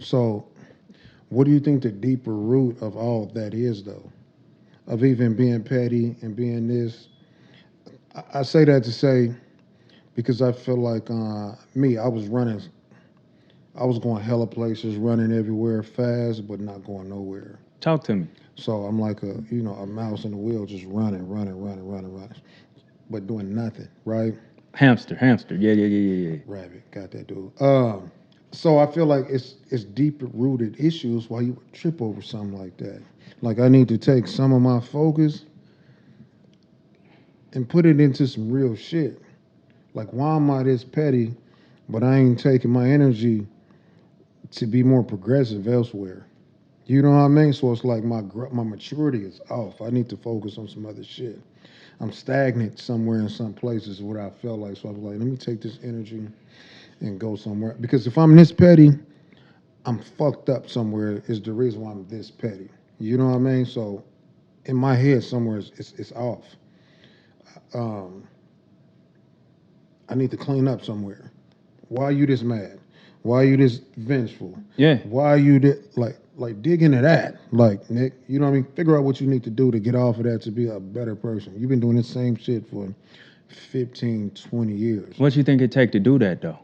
So, what do you think the deeper root of all of that is, though? Of even being petty and being this? I say that to say because I feel like me, I was running, I was going hella places, running everywhere fast, but not going nowhere. Talk to me. So I'm like a mouse in the wheel, just running, running, running, running, running, but doing nothing, right? Hamster, hamster. Yeah, yeah, yeah, yeah, yeah. Rabbit, got that dude. So I feel like it's deeper rooted issues why you would trip over something like that. Like I need to take some of my focus and put it into some real shit. Like why am I this petty, but I ain't taking my energy to be more progressive elsewhere. You know what I mean? So it's like my maturity is off. I need to focus on some other shit. I'm stagnant somewhere in some places what I felt like. So I was like, let me take this energy and go somewhere. Because if I'm this petty, I'm fucked up somewhere. Is the reason why I'm this petty. You know what I mean? So in my head somewhere it's off. Um, I need to clean up somewhere. Why are you this mad? Why are you this vengeful? Yeah. Why are you this, like dig into that? Like Nick, you know what I mean? Figure out what you need to do to get off of that to be a better person. You've been doing the same shit for 15, 20 years. What you think it take to do that though?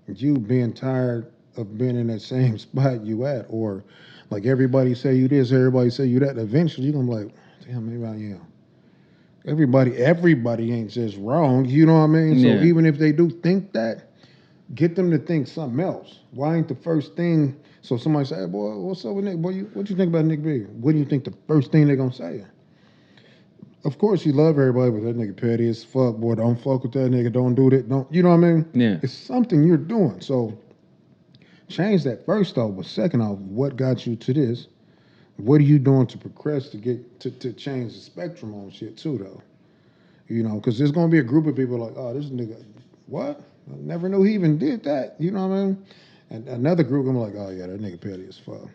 You being tired of being in that same spot you at, or like everybody say you this, everybody say you that. Eventually you're gonna be like, damn, maybe I am. Everybody ain't just wrong. You know what I mean? So Yeah. even if they do think that, get them to think something else. Why ain't the first thing? So somebody say, hey, boy, what's up with Nick? Boy, what you think about Nick B? What do you think the first thing they're gonna say? Of course, you love everybody, but that nigga petty as fuck. Boy, don't fuck with that nigga. Don't do that. Don't. You know what I mean? Yeah. It's something you're doing. So change that first off. But second off, what got you to this? What are you doing to progress to get to change the spectrum on shit too, though? You know, because there's gonna be a group of people like, oh, this nigga, what? I never knew he even did that. You know what I mean? And another group gonna be like, oh yeah, that nigga petty as fuck.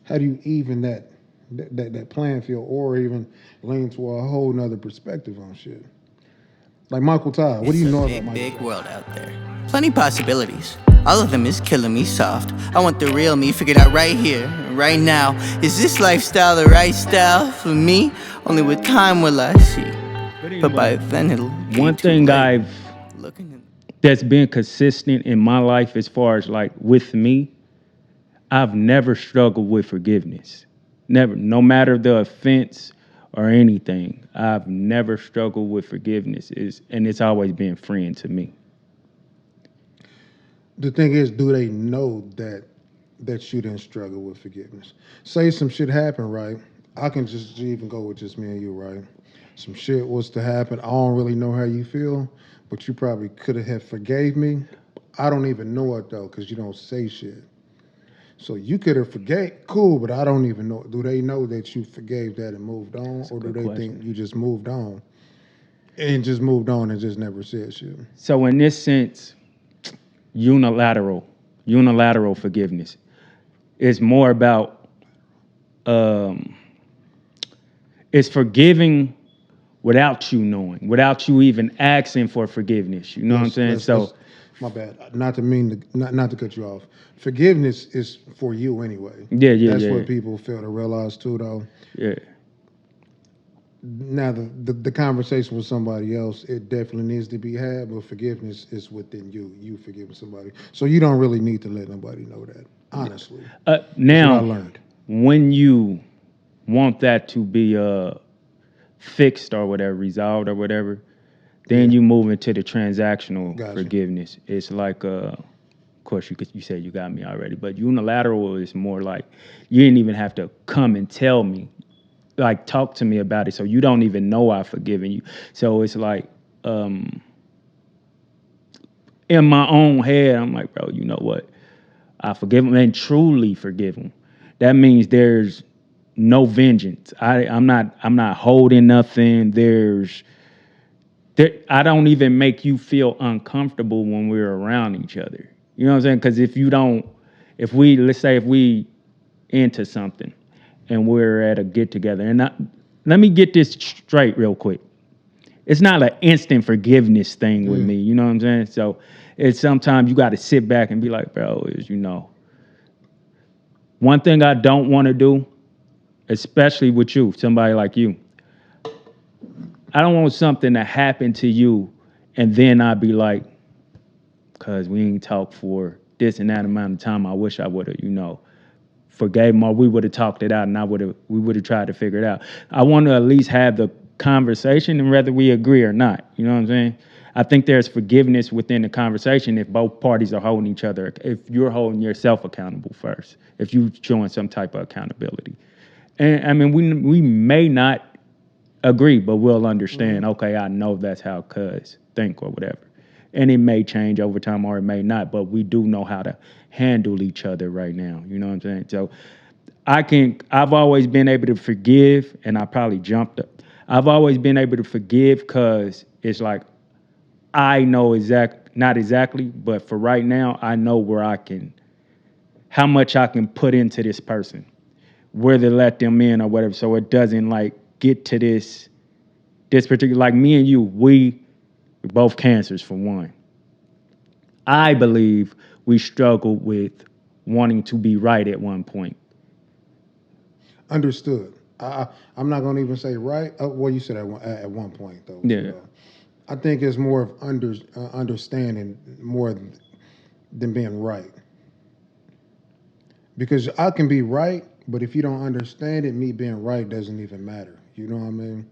How do you even that playing field, or even lean to a whole nother perspective on shit? Like Michael Todd, what do It's you a know about big, Michael big Todd? world out there. Plenty possibilities. All of them is killing me soft. I want the real me figured out right here, right now. Is this lifestyle the right style for me? Only with time will I see. But by then it'll be One too thing late. I've Looking in that's been consistent in my life as far as like with me, I've never struggled with forgiveness. Never, no matter the offense or anything, I've never struggled with forgiveness. And it's always been freeing to me. The thing is, do they know that you didn't struggle with forgiveness? Say some shit happened, right? I can just even go with just me and you, right? Some shit was to happen. I don't really know how you feel, but you probably could have forgave me. I don't even know it though, because you don't say shit. So you could have forgave, cool, but I don't even know. Do they know that you forgave that and moved on, That's a or do good they think question. you just moved on and just moved on and just never said shit? So in this sense, unilateral, unilateral forgiveness is more about um, it's forgiving without you knowing, without you even asking for forgiveness. You know what I'm saying? Let's So my bad. Not to mean to not to cut you off. Forgiveness is for you anyway. yeah, yeah, That's yeah, what people fail to realize too, though. yeah. Now the conversation with somebody else, it definitely needs to be had, but forgiveness is within you. You forgiving somebody, so you don't really need to let nobody know that. Honestly, that's what I Now, learned. when you want that to be fixed or whatever, resolved or whatever, then Yeah, you move into the transactional gotcha. forgiveness. It's like, of course, you said you got me already, but unilateral is more like you didn't even have to come and tell me, like talk to me about it, so you don't even know I've forgiven you. So it's like um, in my own head, I'm like, bro, you know what? I forgive him and truly forgive him. That means there's no vengeance. I'm not holding nothing. I don't even make you feel uncomfortable when we're around each other. You know what I'm saying? Because let's say if we into something and we're at a get together, and let me get this straight real quick. It's not an instant forgiveness thing with Yeah, me. You know what I'm saying? So it's sometimes you got to sit back and be like, bro, is One thing I don't want to do, especially with you, somebody like you, I don't want something to happen to you and then I'd be like, cause we ain't talked for this and that amount of time. I wish I would have, forgave him, or we would have talked it out, and we would have tried to figure it out. I want to at least have the conversation, and whether we agree or not. You know what I'm saying? I think there's forgiveness within the conversation if both parties are holding each other. If you're holding yourself accountable first, if you're showing some type of accountability, and I mean, we may not agree, but we'll understand. Okay, I know that's how cuz think or whatever. And it may change over time or it may not, but we do know how to handle each other right now. You know what I'm saying? So I've always been able to forgive, and I probably jumped up. I've always been able to forgive because it's like, I know not exactly, but for right now, I know how much I can put into this person, where to let them in or whatever. So it doesn't like get to this particular, like me and you, we're both cancers for one. I believe we struggled with wanting to be right at one point. Understood. I'm not going to even say right. Well, you said at one point though. Yeah. I think it's more of understanding more than being right. Because I can be right, but if you don't understand it, me being right doesn't even matter. You know what I mean?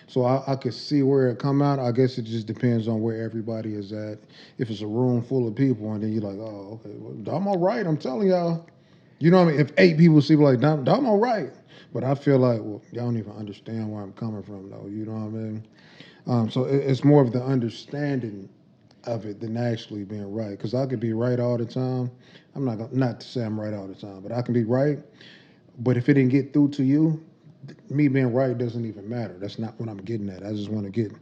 So I could see where it come out. I guess it just depends on where everybody is at. If it's a room full of people and then you're like, oh, okay, well, I'm all right. I'm telling y'all. You know what I mean? If 8 people see like, I'm all right. But I feel like, well, y'all don't even understand where I'm coming from, though. You know what I mean? So it's more of the understanding of it than actually being right. Because I could be right all the time. I'm not to say I'm right all the time, but I can be right. But if it didn't get through to you, me being right doesn't even matter. That's not what I'm getting at. I just want to get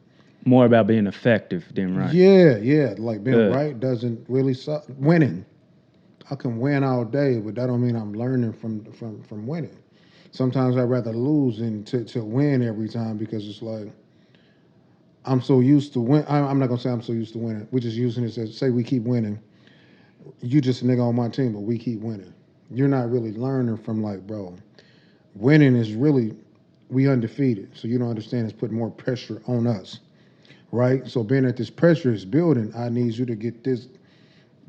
more about being effective than right. Yeah. Like being right doesn't really suck. Winning, I can win all day, but that don't mean I'm learning from winning. Sometimes I'd rather lose than to win every time because it's like I'm so used to win. I'm not gonna say I'm so used to winning. We're just using it as say we keep winning. You just a nigga on my team, but we keep winning. You're not really learning from like, bro. Winning is really we undefeated, so you don't understand. It's putting more pressure on us, right? So being that this pressure is building, I need you to get this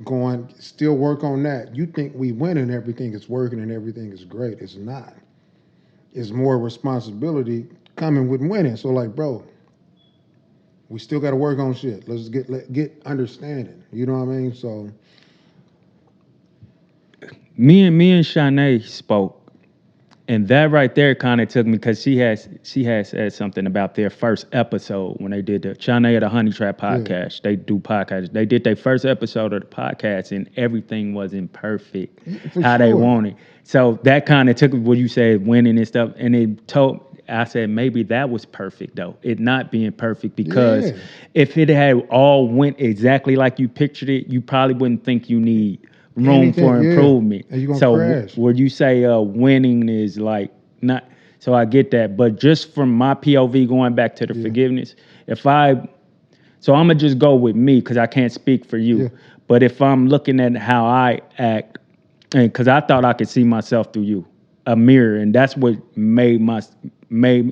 going. Still work on that. You think we winning, everything is working and everything is great. It's not. It's more responsibility coming with winning. So like, bro, we still got to work on shit. Let's get understanding. You know what I mean? So me and Shanae spoke, and that right there kind of took me because she has said something about their first episode when they did the Shanae of the Honey Trap podcast. Yeah. They do podcasts. They did their first episode of the podcast, and everything wasn't perfect how they wanted. So that kind of took what you said, winning and stuff, and I said maybe that was perfect though. It not being perfect because if it had all went exactly like you pictured it, you probably wouldn't think you need room for improvement. And you're gonna crash. Would you say winning is like not? So I get that, but just from my POV, going back to the forgiveness, so I'm gonna just go with me because I can't speak for you. Yeah. But if I'm looking at how I act, and because I thought I could see myself through you, a mirror, and that's what made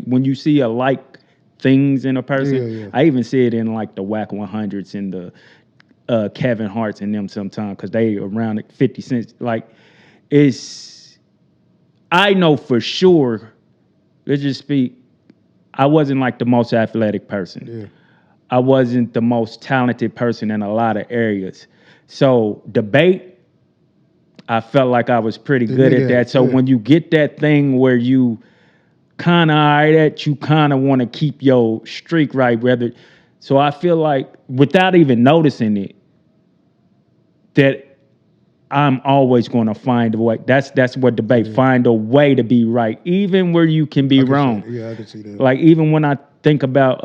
when you see alike things in a person. I even see it in like the Whack 100s and the Kevin Hart's and them sometimes because they around 50 cents. Like, I know for sure, let's just speak, I wasn't like the most athletic person. Yeah. I wasn't the most talented person in a lot of areas. So debate, I felt like I was pretty good at that. So when you get that thing where you kind of you kind of want to keep your streak right, so I feel like without even noticing it, that I'm always going to find a way. That's what debate. Yeah. Find a way to be right, even where you can be wrong. I can see that. Like even when I think about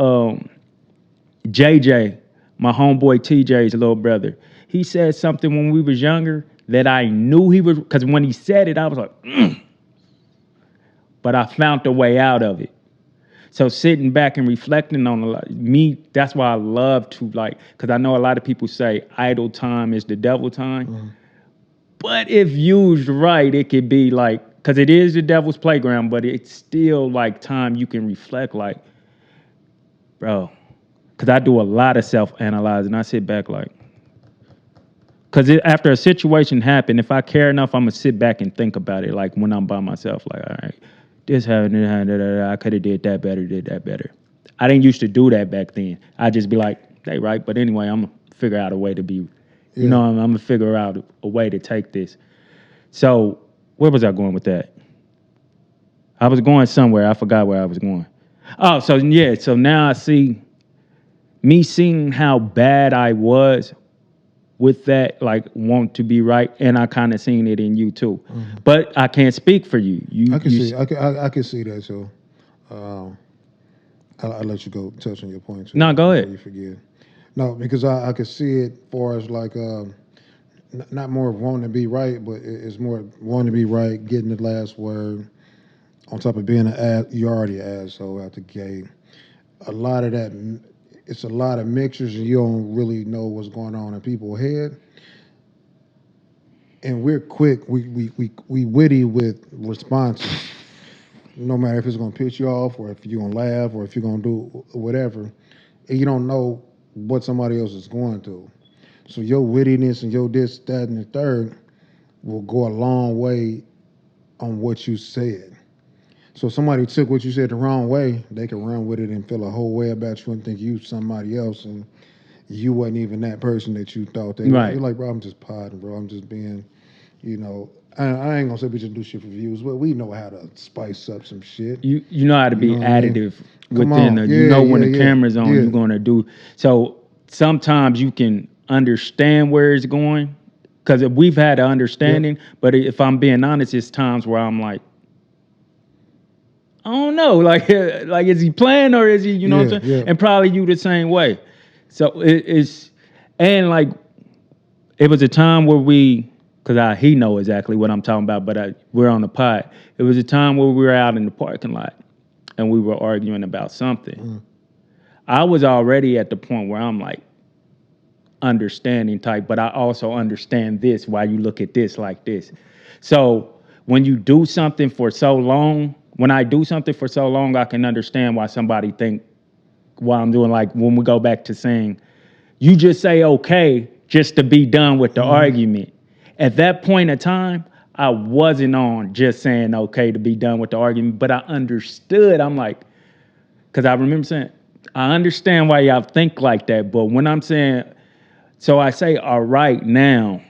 JJ, my homeboy TJ's little brother, he said something when we was younger that I knew he was, because when he said it, I was like, but I found a way out of it. So sitting back and reflecting on that's why I love to because I know a lot of people say idle time is the devil time. Mm-hmm. But if used right, it could be like, because it is the devil's playground, but it's still like time you can reflect, like, bro. Because I do a lot of self-analyzing. I sit back like, because after a situation happened, if I care enough, I'm gonna sit back and think about it. Like when I'm by myself, like, all right, this happened, I could have did that better, did that better. I didn't used to do that back then. I just be like, they right, but anyway, I'm gonna figure out a way to be, Yeah. I'm gonna figure out a way to take this. So where was I going with that? I was going somewhere. I forgot where I was going. Oh, so yeah. So now I see me seeing how bad I was with that, like want to be right, and I kind of seen it in you too. But I can't speak for you. I can see. I can see that. So, um, I'll let you go touch on your point too No, go before ahead. you forget. No, because I could see it far as like not more of wanting to be right, but it's more wanting to be right, getting the last word. On top of being an ass, you already an asshole out the gate. A lot of that, it's a lot of mixtures, and you don't really know what's going on in people's head. And we're quick, we witty with responses. No matter if it's gonna piss you off, or if you're gonna laugh, or if you're gonna do whatever, and you don't know what somebody else is going through. So your wittiness and your this, that, and the third will go a long way on what you said. So if somebody took what you said the wrong way, they can run with it and feel a whole way about you and think you somebody else, and you wasn't even that person that you thought they were. Right. You're like, bro, I'm just podding, bro. I'm just being, I ain't gonna say we just do shit for views, but we know how to spice up some shit. You know how to You be know what I mean? additive Come within on. the, Yeah, when yeah, the yeah. camera's on, Yeah. you're gonna do. So sometimes you can understand where it's going, because if we've had an understanding, but if I'm being honest, it's times where I'm like, I don't know, like is he playing or is he, you know what Yeah, I'm saying? yeah. And probably you the same way. So it's, and like it was a time where because he know exactly what I'm talking about, but we're on the pod. It was a time where we were out in the parking lot and we were arguing about something. I was already at the point where I'm like understanding type, but I also understand this, why you look at this like this. So when you do something for so long, when I do something for so long, I can understand why somebody think why I'm doing, like when we go back to saying, you just say okay just to be done with the argument. At that point in time, I wasn't on just saying okay to be done with the argument, but I understood. I'm like, because I remember saying, I understand why y'all think like that, but when I'm saying, so I say all right now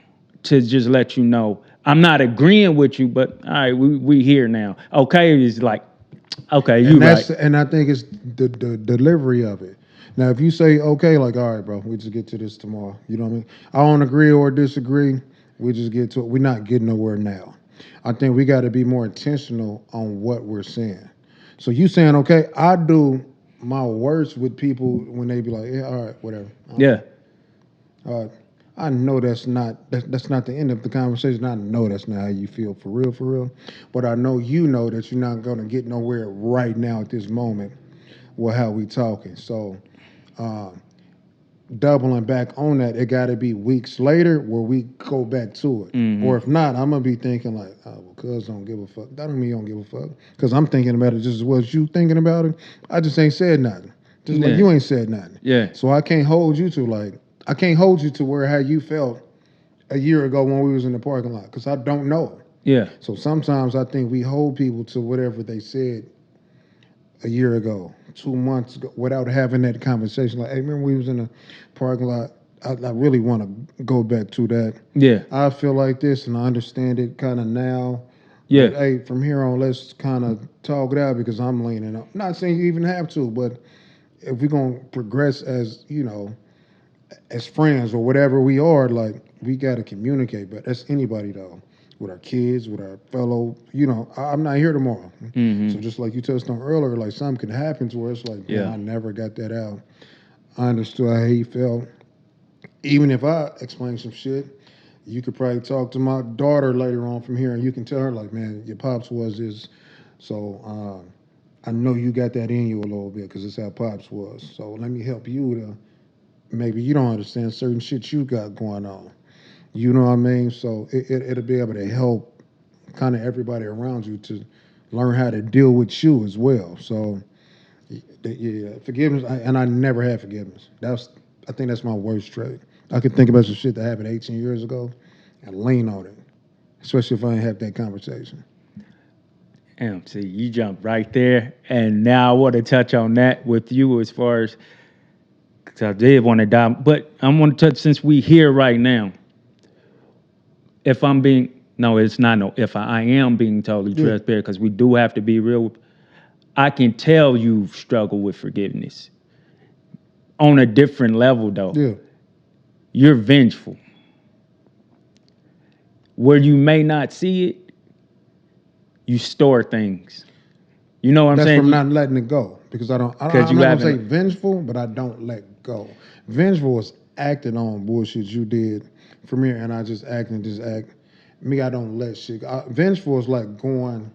to just let you know, I'm not agreeing with you, but all right, we here now. Okay is like, okay, you right. And I think it's the delivery of it. Now, if you say okay, like all right, bro, we just get to this tomorrow. You know what I mean? I don't agree or disagree. We just get to it. We're not getting nowhere now. I think we got to be more intentional on what we're saying. So you saying okay? I do my worst with people when they be like, yeah, all right, whatever. Yeah. Uh, I know that's not the end of the conversation. I know that's not how you feel for real. But I know you know that you're not gonna get nowhere right now at this moment with how we talking. So um, doubling back on that, it got to be weeks later where we go back to it. Mm-hmm. Or if not, I'm gonna be thinking like, oh, well, cuz don't give a fuck. That don't mean you don't give a fuck. Cause I'm thinking about it just as well as you thinking about it. I just ain't said nothing. Just like Yeah. you ain't said nothing. Yeah. So I can't hold you to like I can't hold you to where how you felt a year ago when we was in the parking lot because I don't know. Yeah. So sometimes I think we hold people to whatever they said a year ago, 2 months ago, without having that conversation. Like, hey, remember we was in the parking lot? I really want to go back to that. Yeah. I feel like this, and I understand it kind of now. Yeah. But hey, from here on, let's kind of talk it out because I'm leaning up. Not saying you even have to, but if we're gonna progress as as friends or whatever we are, like we got to communicate. But that's anybody though, with our kids, with our fellow. I'm not here tomorrow, Mm-hmm. so just like you touched on earlier, like something can happen to where it's like, man, Yeah. I never got that out. I understood how he felt. Even if I explain some shit, you could probably talk to my daughter later on from here, and you can tell her like, man, your pops was this. So I know you got that in you a little bit because it's how pops was. So let me help you to maybe you don't understand certain shit you got going on. You know what I mean? So it'll be able to help kind of everybody around you to learn how to deal with you as well. So yeah, forgiveness, and I never had forgiveness. I think that's my worst trait. I could think about some shit that happened 18 years ago and lean on it, especially if I ain't have that conversation. Damn, see, you jumped right there, and now I want to touch on that with you as far as because I did want to dive, but I want to touch since we here right now. If I'm being no, it's not no. If I am being totally Yeah. transparent, because we do have to be real. I can tell you struggle with forgiveness on a different level, though. Yeah, You're vengeful. Where you may not see it, you store things. You know what I'm that's saying? from not letting it go because I'm not gonna say vengeful, but I don't let go. Vengeful is acting on bullshit you did from here, and I just act and just act. Me, I don't let shit. Vengeful is like going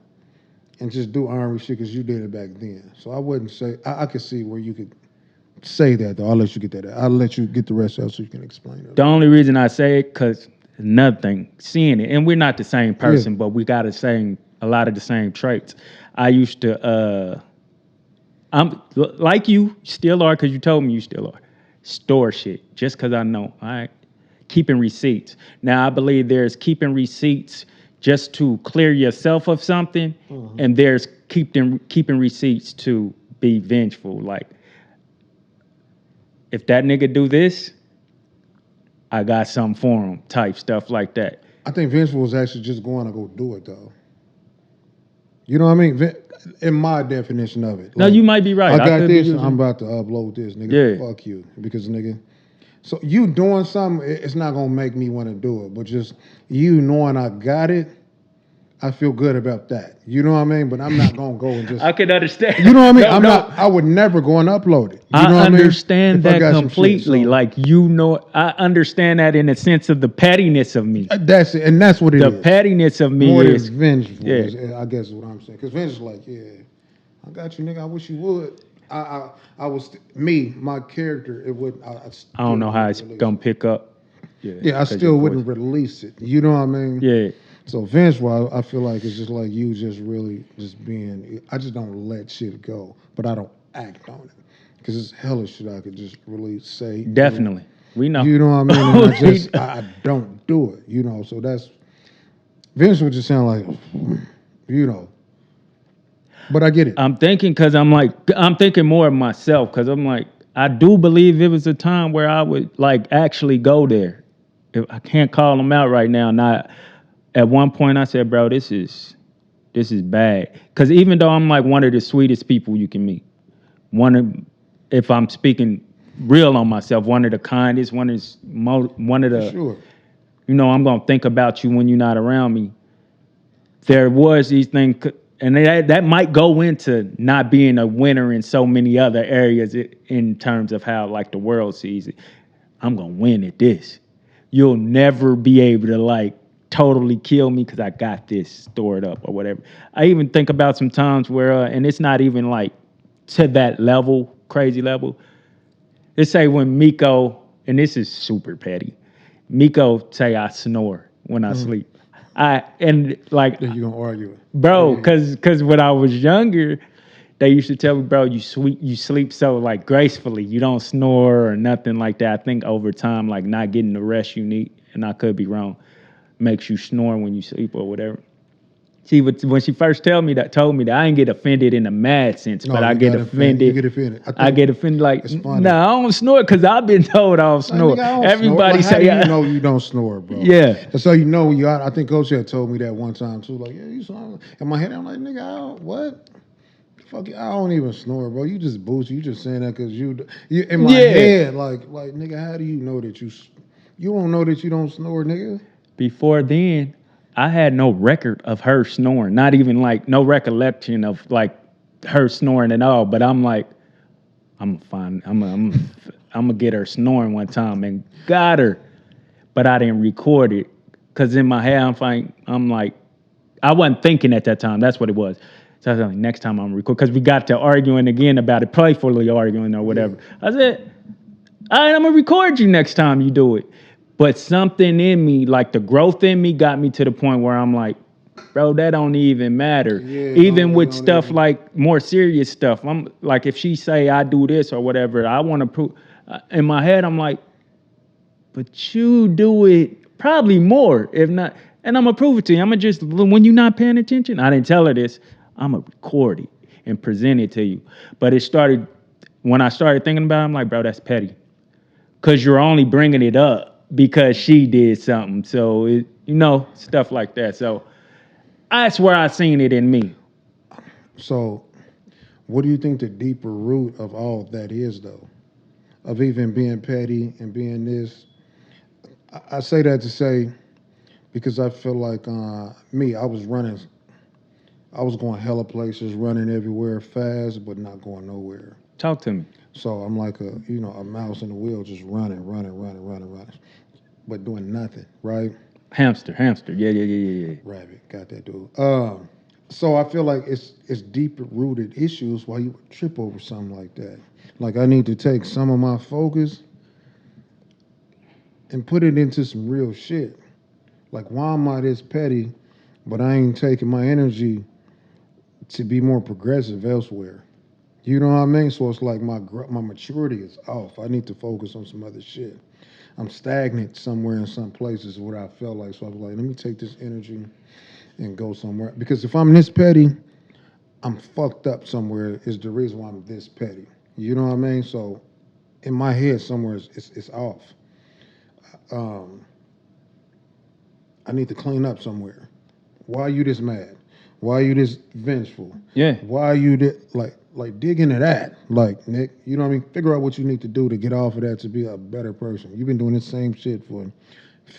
and just do honorary shit because you did it back then. So I wouldn't say I could see where you could say that though. I'll let you get that. I'll let you get the rest out so you can explain it. The only reason I say it, because another thing, seeing it, and we're not the same person, but we got a lot of the same traits. I used to, I'm like you, still are, because you told me you still are. Store shit, just because I know. All right, keeping receipts. Now I believe there's keeping receipts just to clear yourself of something, and there's keeping receipts to be vengeful. Like, if that nigga do this, I got something for him, type stuff like that. I think vengeful is actually just going to go do it though. You know what I mean? In my definition of it. No, you might be right. I got could be this. using- I'm about to upload this, nigga. Yeah. Fuck you, because nigga. So you doing something, it's not gonna make me want to do it, but just you knowing I got it, I feel good about that. You know what I mean? But I'm not gonna go and just. I could understand. You know what I mean? No, I'm no. not. I would never go and upload it. You I know what understand I mean? If I that got some shit, completely. so- Like, you know, I understand that in the sense of the pettiness of me. That's it, and that's what it The is. pettiness of me More is than vengeful. yeah. I guess is what I'm saying. Because vengeful is like, yeah, I got you, nigga. I wish you would. I was me, my character. It would. I don't know how it's release gonna it. pick up. Yeah, I 'cause still your wouldn't voice. release it. You know what I mean? Yeah, So vengeful, I feel like it's just like you just really just being. I just don't let shit go, but I don't act on it because it's hella shit I could just really say. definitely. We know. You know what I mean? And I We just know. I don't do it. You know, so that's vengeful. Just sound like, you know. But I get it. I'm thinking because I'm thinking more of myself because I'm like, I do believe it was a time where I would like actually go there. I can't call them out right now. Not at one point I said, bro, this is bad. Because even though I'm like one of the sweetest people you can meet, if I'm speaking real on myself, one of the kindest, one of the, Sure. you know, I'm gonna think about you when you're not around me. There was these things, and that might go into not being a winner in so many other areas in terms of how like the world sees it. I'm gonna win at this. You'll never be able to like totally kill me because I got this stored up or whatever. I even think about some times where, and it's not even like to that level, crazy level. Let's say when Miko, and this is super petty, Miko say I snore when I sleep. And like, Then you gonna argue it. bro, Yeah. because when I was younger, they used to tell me, bro, you sleep so like gracefully. You don't snore or nothing like that. I think over time, like not getting the rest you need, and I could be wrong, makes you snore when you sleep or whatever. See, when she first told me that, I didn't get offended in a mad sense, No, but I you get got offended. You get offended. I get offended like, it's funny. nah, I don't snore because I've been told I don't Like, snore. nigga, I don't Everybody snore. Like, say, how do you know you don't snore, bro? Yeah. That's how you know you out. I think Coach had told me that one time too. Like, yeah, you snore. In my head, I'm like, nigga, I don't, what? Fuck you, I don't even snore, bro. You just boost. You just saying that because you in my Yeah. head, like, nigga, how do you know that you don't know that you don't snore, nigga? Before then, I had no record of her snoring, not even like no recollection of like her snoring at all. But I'm like, I'm gonna get her snoring one time and got her, but I didn't record it because in my head I'm like, I wasn't thinking at that time. That's what it was. So I was like, next time I'm record because we got to arguing again about it, playfully arguing or whatever. I said, all right, I'm gonna record you next time you do it. But something in me, like the growth in me, got me to the point where I'm like, bro, that don't even matter. Yeah, Even with don't stuff even. like more serious stuff, I'm like, if she say I do this or whatever, I want to prove. In my head, I'm like, but you do it probably more, if not. And I'm gonna prove it to you. I'm gonna just when you're not paying attention. I didn't tell her this. I'm gonna record it and present it to you. But it started when I started thinking about it. I'm like, bro, that's petty. Cause you're only bringing it up because she did something. So it, stuff like that. So that's where I seen it in me. So, what do you think the deeper root of all of that is, though? Of even being petty and being this? I say that to say because I feel like me, I was running, I was going hella places, running everywhere fast, but not going nowhere. Talk to me. So I'm like a mouse in the wheel, just running, but doing nothing, right? Hamster, hamster. Yeah, yeah, yeah, yeah, yeah. Rabbit, got that dude. So I feel like it's deeper rooted issues why you would trip over something like that. Like I need to take some of my focus and put it into some real shit. Like why am I this petty, but I ain't taking my energy to be more progressive elsewhere. You know what I mean? So it's like my maturity is off. I need to focus on some other shit. I'm stagnant somewhere in some places where I felt like. So I was like, let me take this energy and go somewhere. Because if I'm this petty, I'm fucked up somewhere. Is the reason why I'm this petty. You know what I mean? So in my head somewhere it's off. Um, I need to clean up somewhere. Why are you this mad? Why are you this vengeful? Yeah. Why are you this, like dig into that? Like Nick, you know what I mean? Figure out what you need to do to get off of that to be a better person. You've been doing the same shit for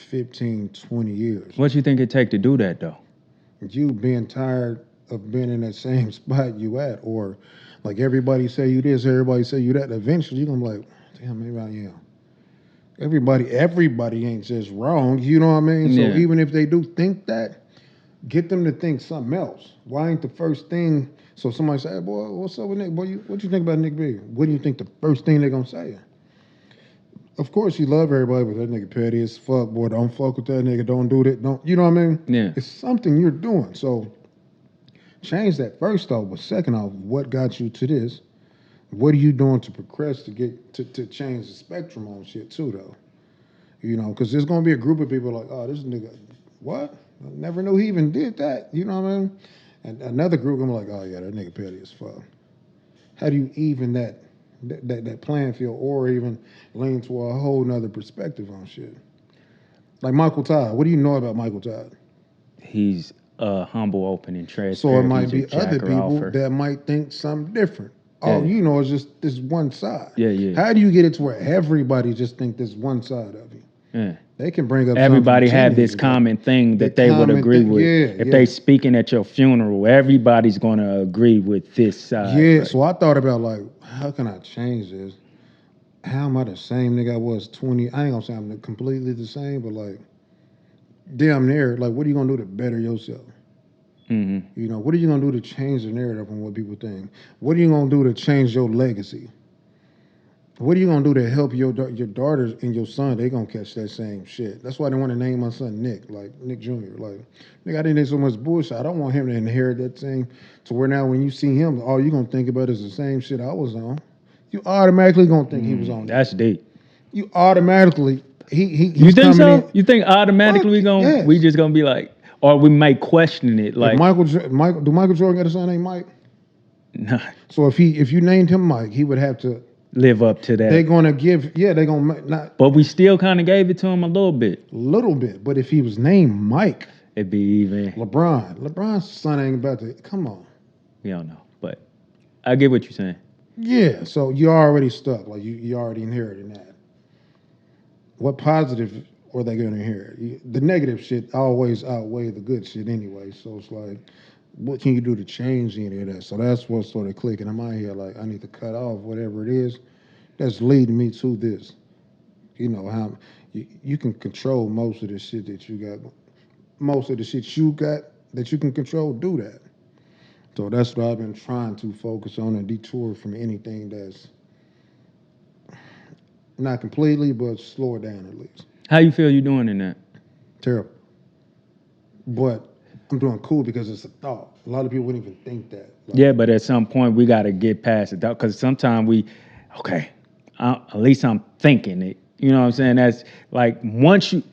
15, 20 years. What you think it take to do that though? You being tired of being in that same spot you at, or like everybody say you this, everybody say you that. Eventually you're gonna be like, damn, maybe I am. Everybody ain't just wrong. You know what I mean? So Yeah. even if they do think that, get them to think something else. Why ain't the first thing? So somebody say, hey, boy, what's up with Nick? Boy, what you think about Nick B? What do you think the first thing they're gonna say? Of course, you love everybody, but that nigga petty as fuck. Boy, don't fuck with that nigga. Don't do that. Don't. You know what I mean? Yeah. It's something you're doing. So change that first off. But second off, what got you to this? What are you doing to progress to get to change the spectrum on shit too, though? You know, because there's gonna be a group of people like, oh, this nigga, what? I never knew he even did that. You know what I mean? And another group, I'm like, oh yeah, that nigga petty as fuck. How do you even that playing field, or even lean to a whole nother perspective on shit? Like Michael Todd, what do you know about Michael Todd? He's humble, open, and transparent. So it might He's a be other jacker people offer. that might think something different. Yeah. All you know is just this one side. Yeah, yeah. How do you get it to where everybody just think this one side of you? Yeah. They can bring up Everybody something have this genuine, common thing that the they would common agree thing- with. yeah, If yeah. they speaking at your funeral, everybody's gonna agree with this side. Yeah, right? so I thought about like, how can I change this? How am I the same nigga I was 20? I ain't gonna say I'm completely the same, but like, damn near. Like, what are you gonna do to better yourself? Mm-hmm. You know, what are you gonna do to change the narrative on what people think? What are you gonna do to change your legacy? What are you gonna do to help your daughters and your son? They gonna catch that same shit. That's why they want to name my son Nick, like Nick Jr. Like, nigga, I didn't do so much bullshit. I don't want him to inherit that thing to where now when you see him, all you gonna think about is the same shit I was on. You automatically gonna think he was on. That's deep. You automatically he's You think coming so? in. You think automatically Fuck, yes. we just gonna be like, or we might question it like, If Michael Jordan got a son named Mike? nah, So if you named him Mike, he would have to. live up to that. They're gonna give, yeah, they're gonna not But we still kind of gave it to him a little bit. little bit. But if he was named Mike, It'd be even. LeBron's son ain't about to. Come on. We don't know, but I get what you're saying. Yeah, so you're already stuck. Like you already inherited that. What positive are they gonna inherit? The negative shit always outweigh the good shit anyway. So it's like, what can you do to change any of that? So that's what's sort of clicking in my head. Like I need to cut off whatever it is that's leading me to this. You know how you can control most of the shit that you got. Most of the shit you got that you can control, do that. So that's what I've been trying to focus on and detour from anything that's not completely, but slow it down at least. How you feel you doing in that? Terrible. But I'm doing cool because it's a thought. A lot of people wouldn't even think that. Like, Yeah, but at some point we got to get past it because sometimes okay, at least I'm thinking it. You know what I'm saying? That's like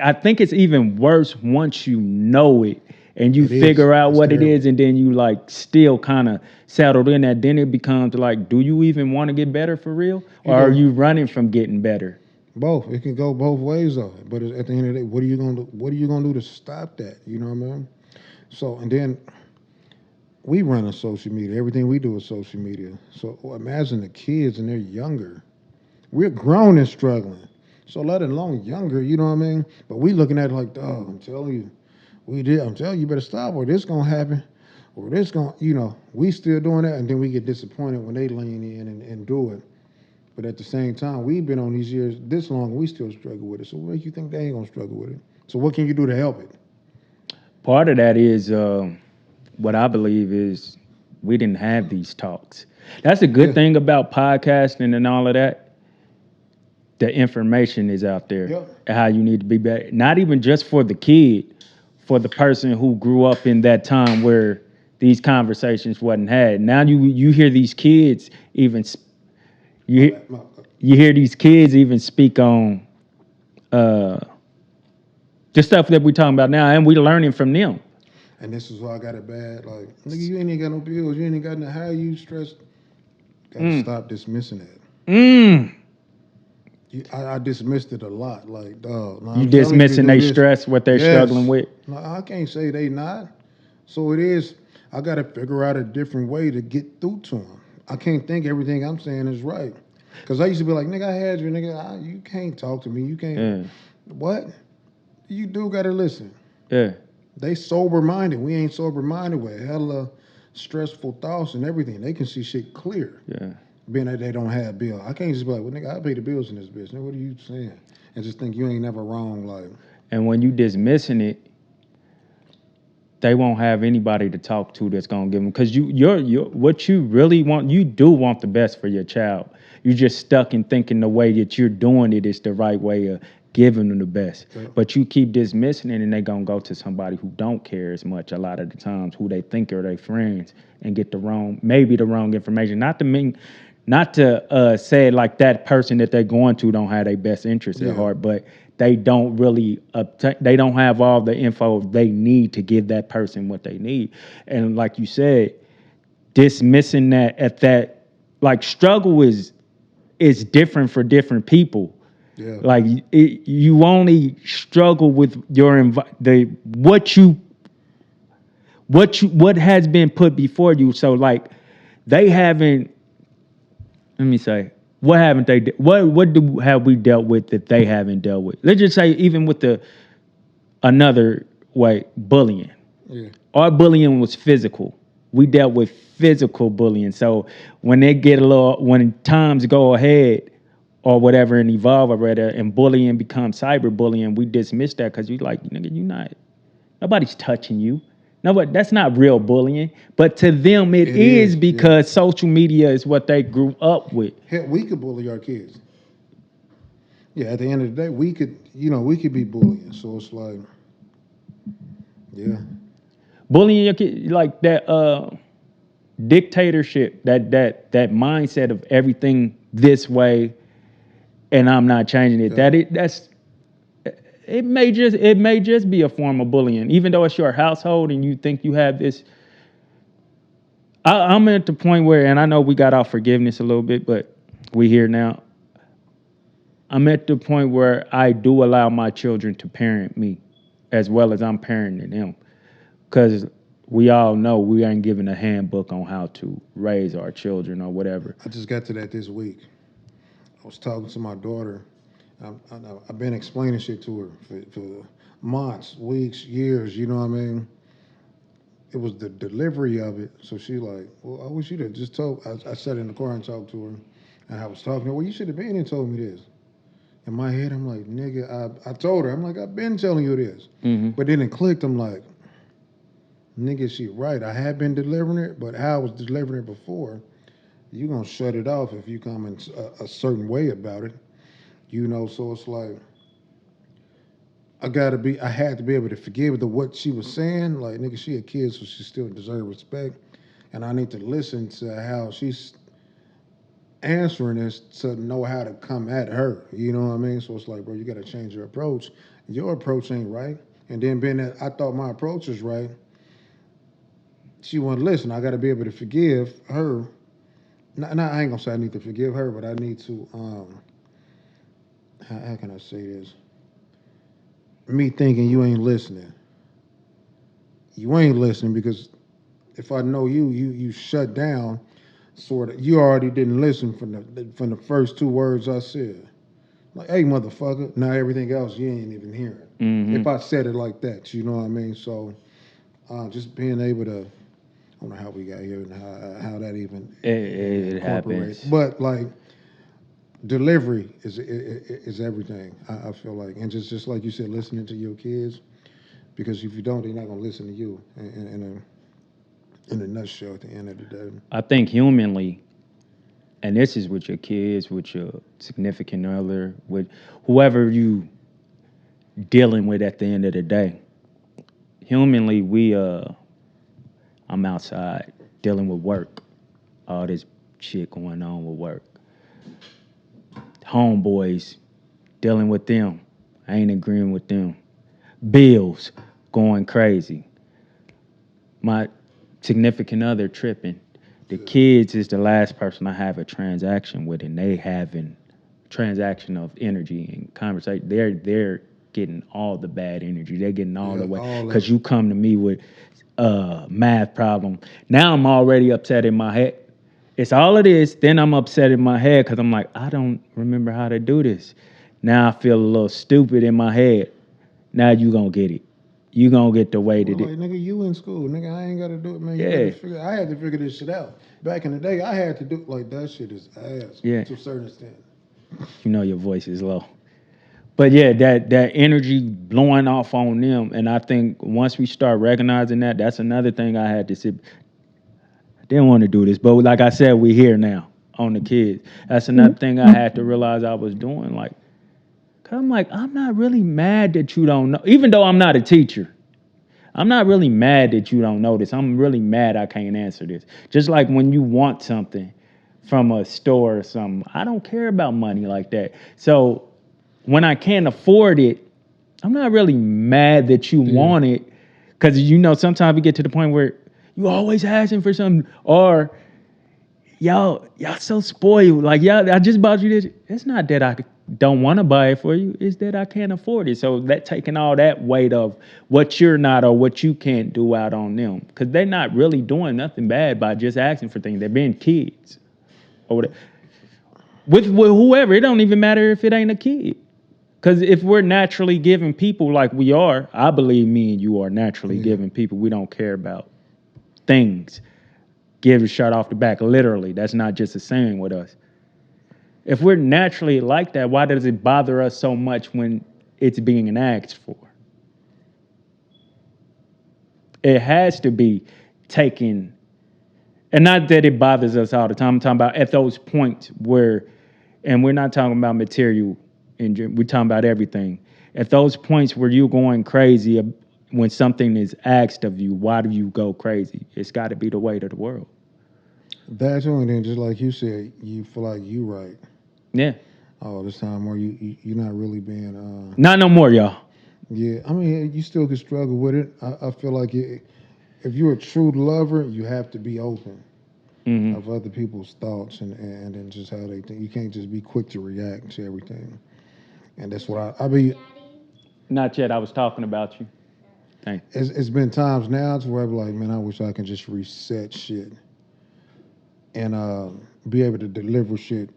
I think it's even worse once you know it and you it is. figure out It's what it terrible. is, and then you like still kind of settled in that. Then it becomes like, do you even want to get better for real, You or are do you running from getting better? both. It can go both ways though. But at the end of the day, what are you gonna do? What are you gonna do to stop that? You know what I mean? So and then we run on social media. Everything we do is social media. So imagine the kids and they're younger. We're grown and struggling. So let alone younger, you know what I mean? But we looking at it like, dog, I'm telling you, we did. I'm telling you, you better stop or this gonna happen. Or this gonna, we still doing that and then we get disappointed when they lean in and do it. But at the same time, we've been on these years this long and we still struggle with it. So what make you think they ain't gonna struggle with it? So what can you do to help it? Part of that is what I believe is we didn't have these talks. That's a good Yeah. thing about podcasting and all of that. The information is out there, Yep. how you need to be better. Not even just for the kid, for the person who grew up in that time where these conversations wasn't had. Now you hear these kids even you you hear these kids even speak on uh, the stuff that we talking about now, and we learning from them. And this is why I got it bad. Like, nigga, you ain't even got no bills. You ain't even got no how you stressed. Got to Mm. stop dismissing that. Mm. I dismissed it a lot. Like, dog, no, You I'm telling you to dismissing do they this. stress, what they're struggling Yes. with. No, I can't say they not. So it is. I got to figure out a different way to get through to them. I can't think everything I'm saying is right. Because I used to be like, nigga, I had you, nigga. You can't talk to me. You can't. Yeah, What? You do got to listen. yeah, They sober minded. We ain't sober minded with hella stressful thoughts and everything. They can see shit clear. yeah. Being that they don't have bill. I can't just be like, well, nigga, I pay the bills in this bitch. Nigga, what are you saying? And just think you ain't never wrong. Like, And when you dismissing it, they won't have anybody to talk to that's gonna give them because you're what you really want. You do want the best for your child. You just stuck in thinking the way that you're doing it is the right way of giving them the best. Yeah. But you keep dismissing it, and they gonna go to somebody who don't care as much a lot of the times, who they think are their friends, and get maybe the wrong information. Not to say it like that person that they're going to don't have their best interest Yeah. at heart, but they don't really they don't have all the info they need to give that person what they need. And like you said, dismissing that at that like struggle is different for different people. yeah. Like you only struggle with what has been put before you. So like they haven't. Let me say, what haven't they? Have we dealt with that they haven't dealt with? Let's just say even with another way bullying. Yeah. Our bullying was physical. We dealt with physical bullying. So when when times go ahead or whatever and evolve already, and bullying becomes cyberbullying, we dismiss that because you like, nigga, nobody's touching you. Nobody, that's not real bullying. But to them, it is Yeah. because social media is what they grew up with. Hell, we could bully our kids. Yeah, at the end of the day, we could be bullying. So it's like, yeah. Bullying your kid, like that dictatorship, that mindset of everything this way, and I'm not changing it. Yeah. It may just be a form of bullying, even though it's your household and you think you have this. I'm at the point where, and I know we got off forgiveness a little bit, but we here now. I'm at the point where I do allow my children to parent me as well as I'm parenting them. Because we all know we ain't given a handbook on how to raise our children or whatever. I just got to that this week. I was talking to my daughter. I've been explaining shit to her for months, weeks, years. You know what I mean? It was the delivery of it. So she like, well, I wish you'd have just told. I sat in the car and talked to her, and I was talking to her. Well, you should have been and told me this. In my head, I'm like, nigga, I told her. I'm like, I've been telling you this. Mm-hmm. But then it clicked. I'm like, nigga, she right. I had been delivering it, but how I was delivering it before, you gonna shut it off if you come in a certain way about it. So it's like I had to be able to forgive what she was saying. Like, nigga, she a kid, so she still deserve respect. And I need to listen to how she's answering this to know how to come at her. You know what I mean? So it's like, bro, you got to change your approach. Your approach ain't right. And then being that I thought my approach was right, she wouldn't listen. I got to be able to forgive her. I ain't gonna say I need to forgive her, but I need to. How can I say this? Me thinking you ain't listening. You ain't listening because if I know you shut down. Sort of. You already didn't listen from the first two words I said. Like, hey, motherfucker. Now everything else you ain't even hearing. Mm-hmm. If I said it like that, you know what I mean. So, just being able to. I don't know how we got here and how that even It incorporates. happens. But like delivery is everything. I feel like, and just like you said, listening to your kids because if you don't, they're not gonna listen to you. In a nutshell, at the end of the day. I think humanly, and this is with your kids, with your significant other, with whoever you dealing with at the end of the day. Humanly, I'm outside dealing with work. All this shit going on with work. Homeboys, dealing with them. I ain't agreeing with them. Bills going crazy. My significant other tripping. The kids is the last person I have a transaction with, and they having transaction of energy and conversation. They're getting all the bad energy. They're getting all Yeah, the way all of because it. you come to me with a math problem. Now I'm already upset in my head. It's all of this. Then I'm upset in my head because I'm like, I don't remember how to do this. Now I feel a little stupid in my head. Now you gonna get it. You gonna get the way Well, that like it. nigga, you in school, nigga. I ain't got to do it, man. You got to Yeah, figure. I had to figure this shit out. Back in the day, I had to do like that. Shit is ass yeah. to a certain extent. You know your voice is low. But yeah, that energy blowing off on them, and I think once we start recognizing that, that's another thing I had to sit. I didn't want to do this, but like I said, we here now on the kids. That's another thing I had to realize I was doing. Like, cause I'm like, I'm not really mad that you don't know, even though I'm not a teacher. I'm not really mad that you don't know this. I'm really mad I can't answer this. Just like when you want something from a store or something, I don't care about money like that. So when I can't afford it, I'm not really mad that you Yeah. want it, because sometimes we get to the point where you always asking for something, or y'all so spoiled. Like I just bought you this. It's not that I don't want to buy it for you. It's that I can't afford it. So that taking all that weight of what you're not or what you can't do out on them, because they're not really doing nothing bad by just asking for things. They're being kids, or whatever. With whoever. It don't even matter if it ain't a kid. Because if we're naturally giving people like we are, I believe me and you are naturally Yeah. giving people. We don't care about things. Give a shot off the back, literally. That's not just a saying with us. If we're naturally like that, why does it bother us so much when it's being asked for? It has to be taken, and not that it bothers us all the time. I'm talking about at those points where, and we're not talking about material, and we're talking about everything. At those points where you're going crazy when something is asked of you, why do you go crazy? It's got to be the weight of the world. That's only then, just like you said, you feel like you right Yeah. all this time, or you're not really being. Not no more, y'all. Yeah, I mean, you still can struggle with it. I feel like if you're a true lover, you have to be open Hmm. of other people's thoughts and just how they think. You can't just be quick to react to everything. And that's what I mean. Not yet. I was talking about you. Thank It's been times now to where I'm like, man, I wish I could just reset shit and be able to deliver shit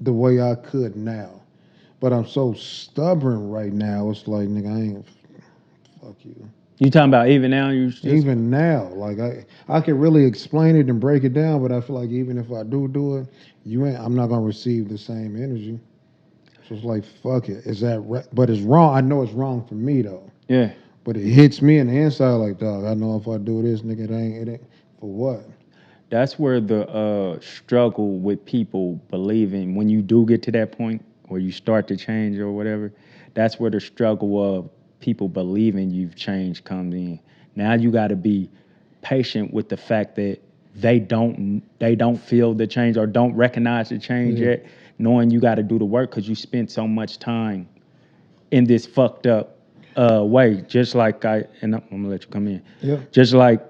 the way I could now. But I'm so stubborn right now. It's like, nigga, I ain't fuck you. you. Talking about even now? You just Even now, like I can really explain it and break it down, but I feel like even if I do it, I'm not gonna receive the same energy. So it's like, fuck it. Is that right? But it's wrong. I know it's wrong for me though. yeah. But it hits me in the inside like, dog. I know if I do this, nigga, it ain't for what. That's where the struggle with people believing when you do get to that point where you start to change or whatever. That's where the struggle of people believing you've changed comes in. Now you got to be patient with the fact that they don't feel the change or don't recognize the change Yeah. yet, knowing you got to do the work because you spent so much time in this fucked up way. Just like I'm gonna let you come in. Yeah. Just like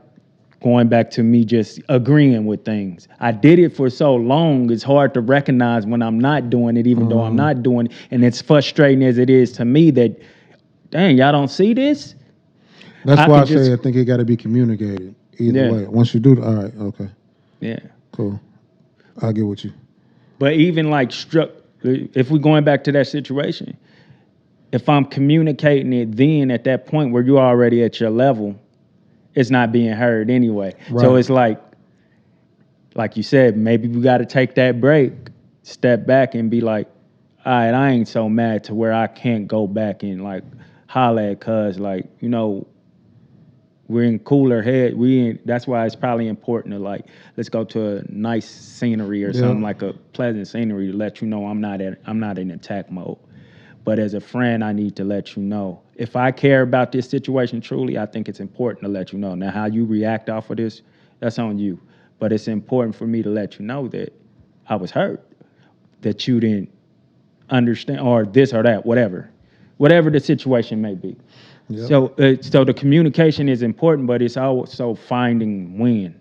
going back to me just agreeing with things. I did it for so long, it's hard to recognize when I'm not doing it, even though I'm not doing it. And it's frustrating as it is to me that, dang, y'all don't see this? That's I why can I just, say I think it got to be communicated either yeah, way. Once you do, all right, okay, yeah. cool. I'll get with you. But even like if we're going back to that situation, if I'm communicating it then at that point where you're already at your level, it's not being heard anyway. So Right. it's like you said, maybe we got to take that break, step back and be like, all right, I ain't so mad to where I can't go back and like holler at cuz like, we're in cooler head. That's why it's probably important to like, let's go to a nice scenery or Yeah. something like a pleasant scenery to let you know I'm not in attack mode. But as a friend, I need to let you know. If I care about this situation truly, I think it's important to let you know. Now, how you react off of this, that's on you. But it's important for me to let you know that I was hurt, that you didn't understand, or this or that, whatever the situation may be. Yep. So the communication is important, but it's also finding when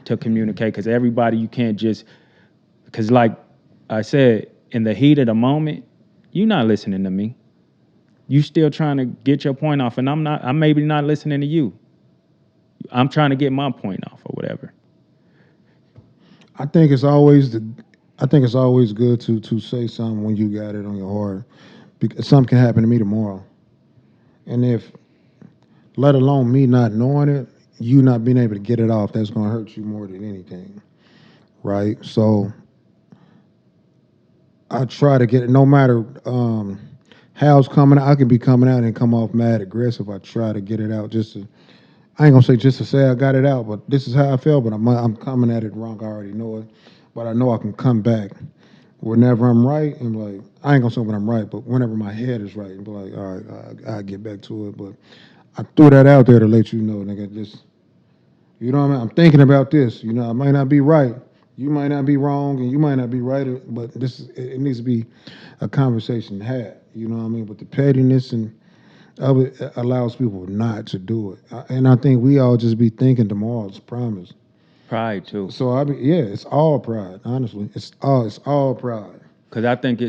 to communicate because everybody you can't just because like I said in the heat of the moment, you're not listening to me. You still trying to get your point off, and I'm maybe not listening to you. I'm trying to get my point off or whatever. I think it's always the. I think it's always good to say something when you got it on your heart, because something can happen to me tomorrow, and if let alone me not knowing it, you not being able to get it off, that's gonna hurt you more than anything, right? So I try to get it, no matter how it's coming out. I can be coming out and come off mad aggressive. I try to get it out just to. I ain't gonna say just to say I got it out, but this is how I feel. But I'm coming at it wrong. I already know it, but I know I can come back whenever I'm right and like I ain't gonna say when I'm right, but whenever my head is right and be like, all right, I get back to it. But I threw that out there to let you know, nigga. Just you know what I mean? I'm thinking about this. You know, I might not be right. You might not be wrong, and you might not be right. But it needs to be a conversation had. You know what I mean? But the pettiness and of it allows people not to do it, and I think we all just be thinking tomorrow's promise. Pride too, So I mean, yeah, it's all pride. Honestly, it's all pride. because I think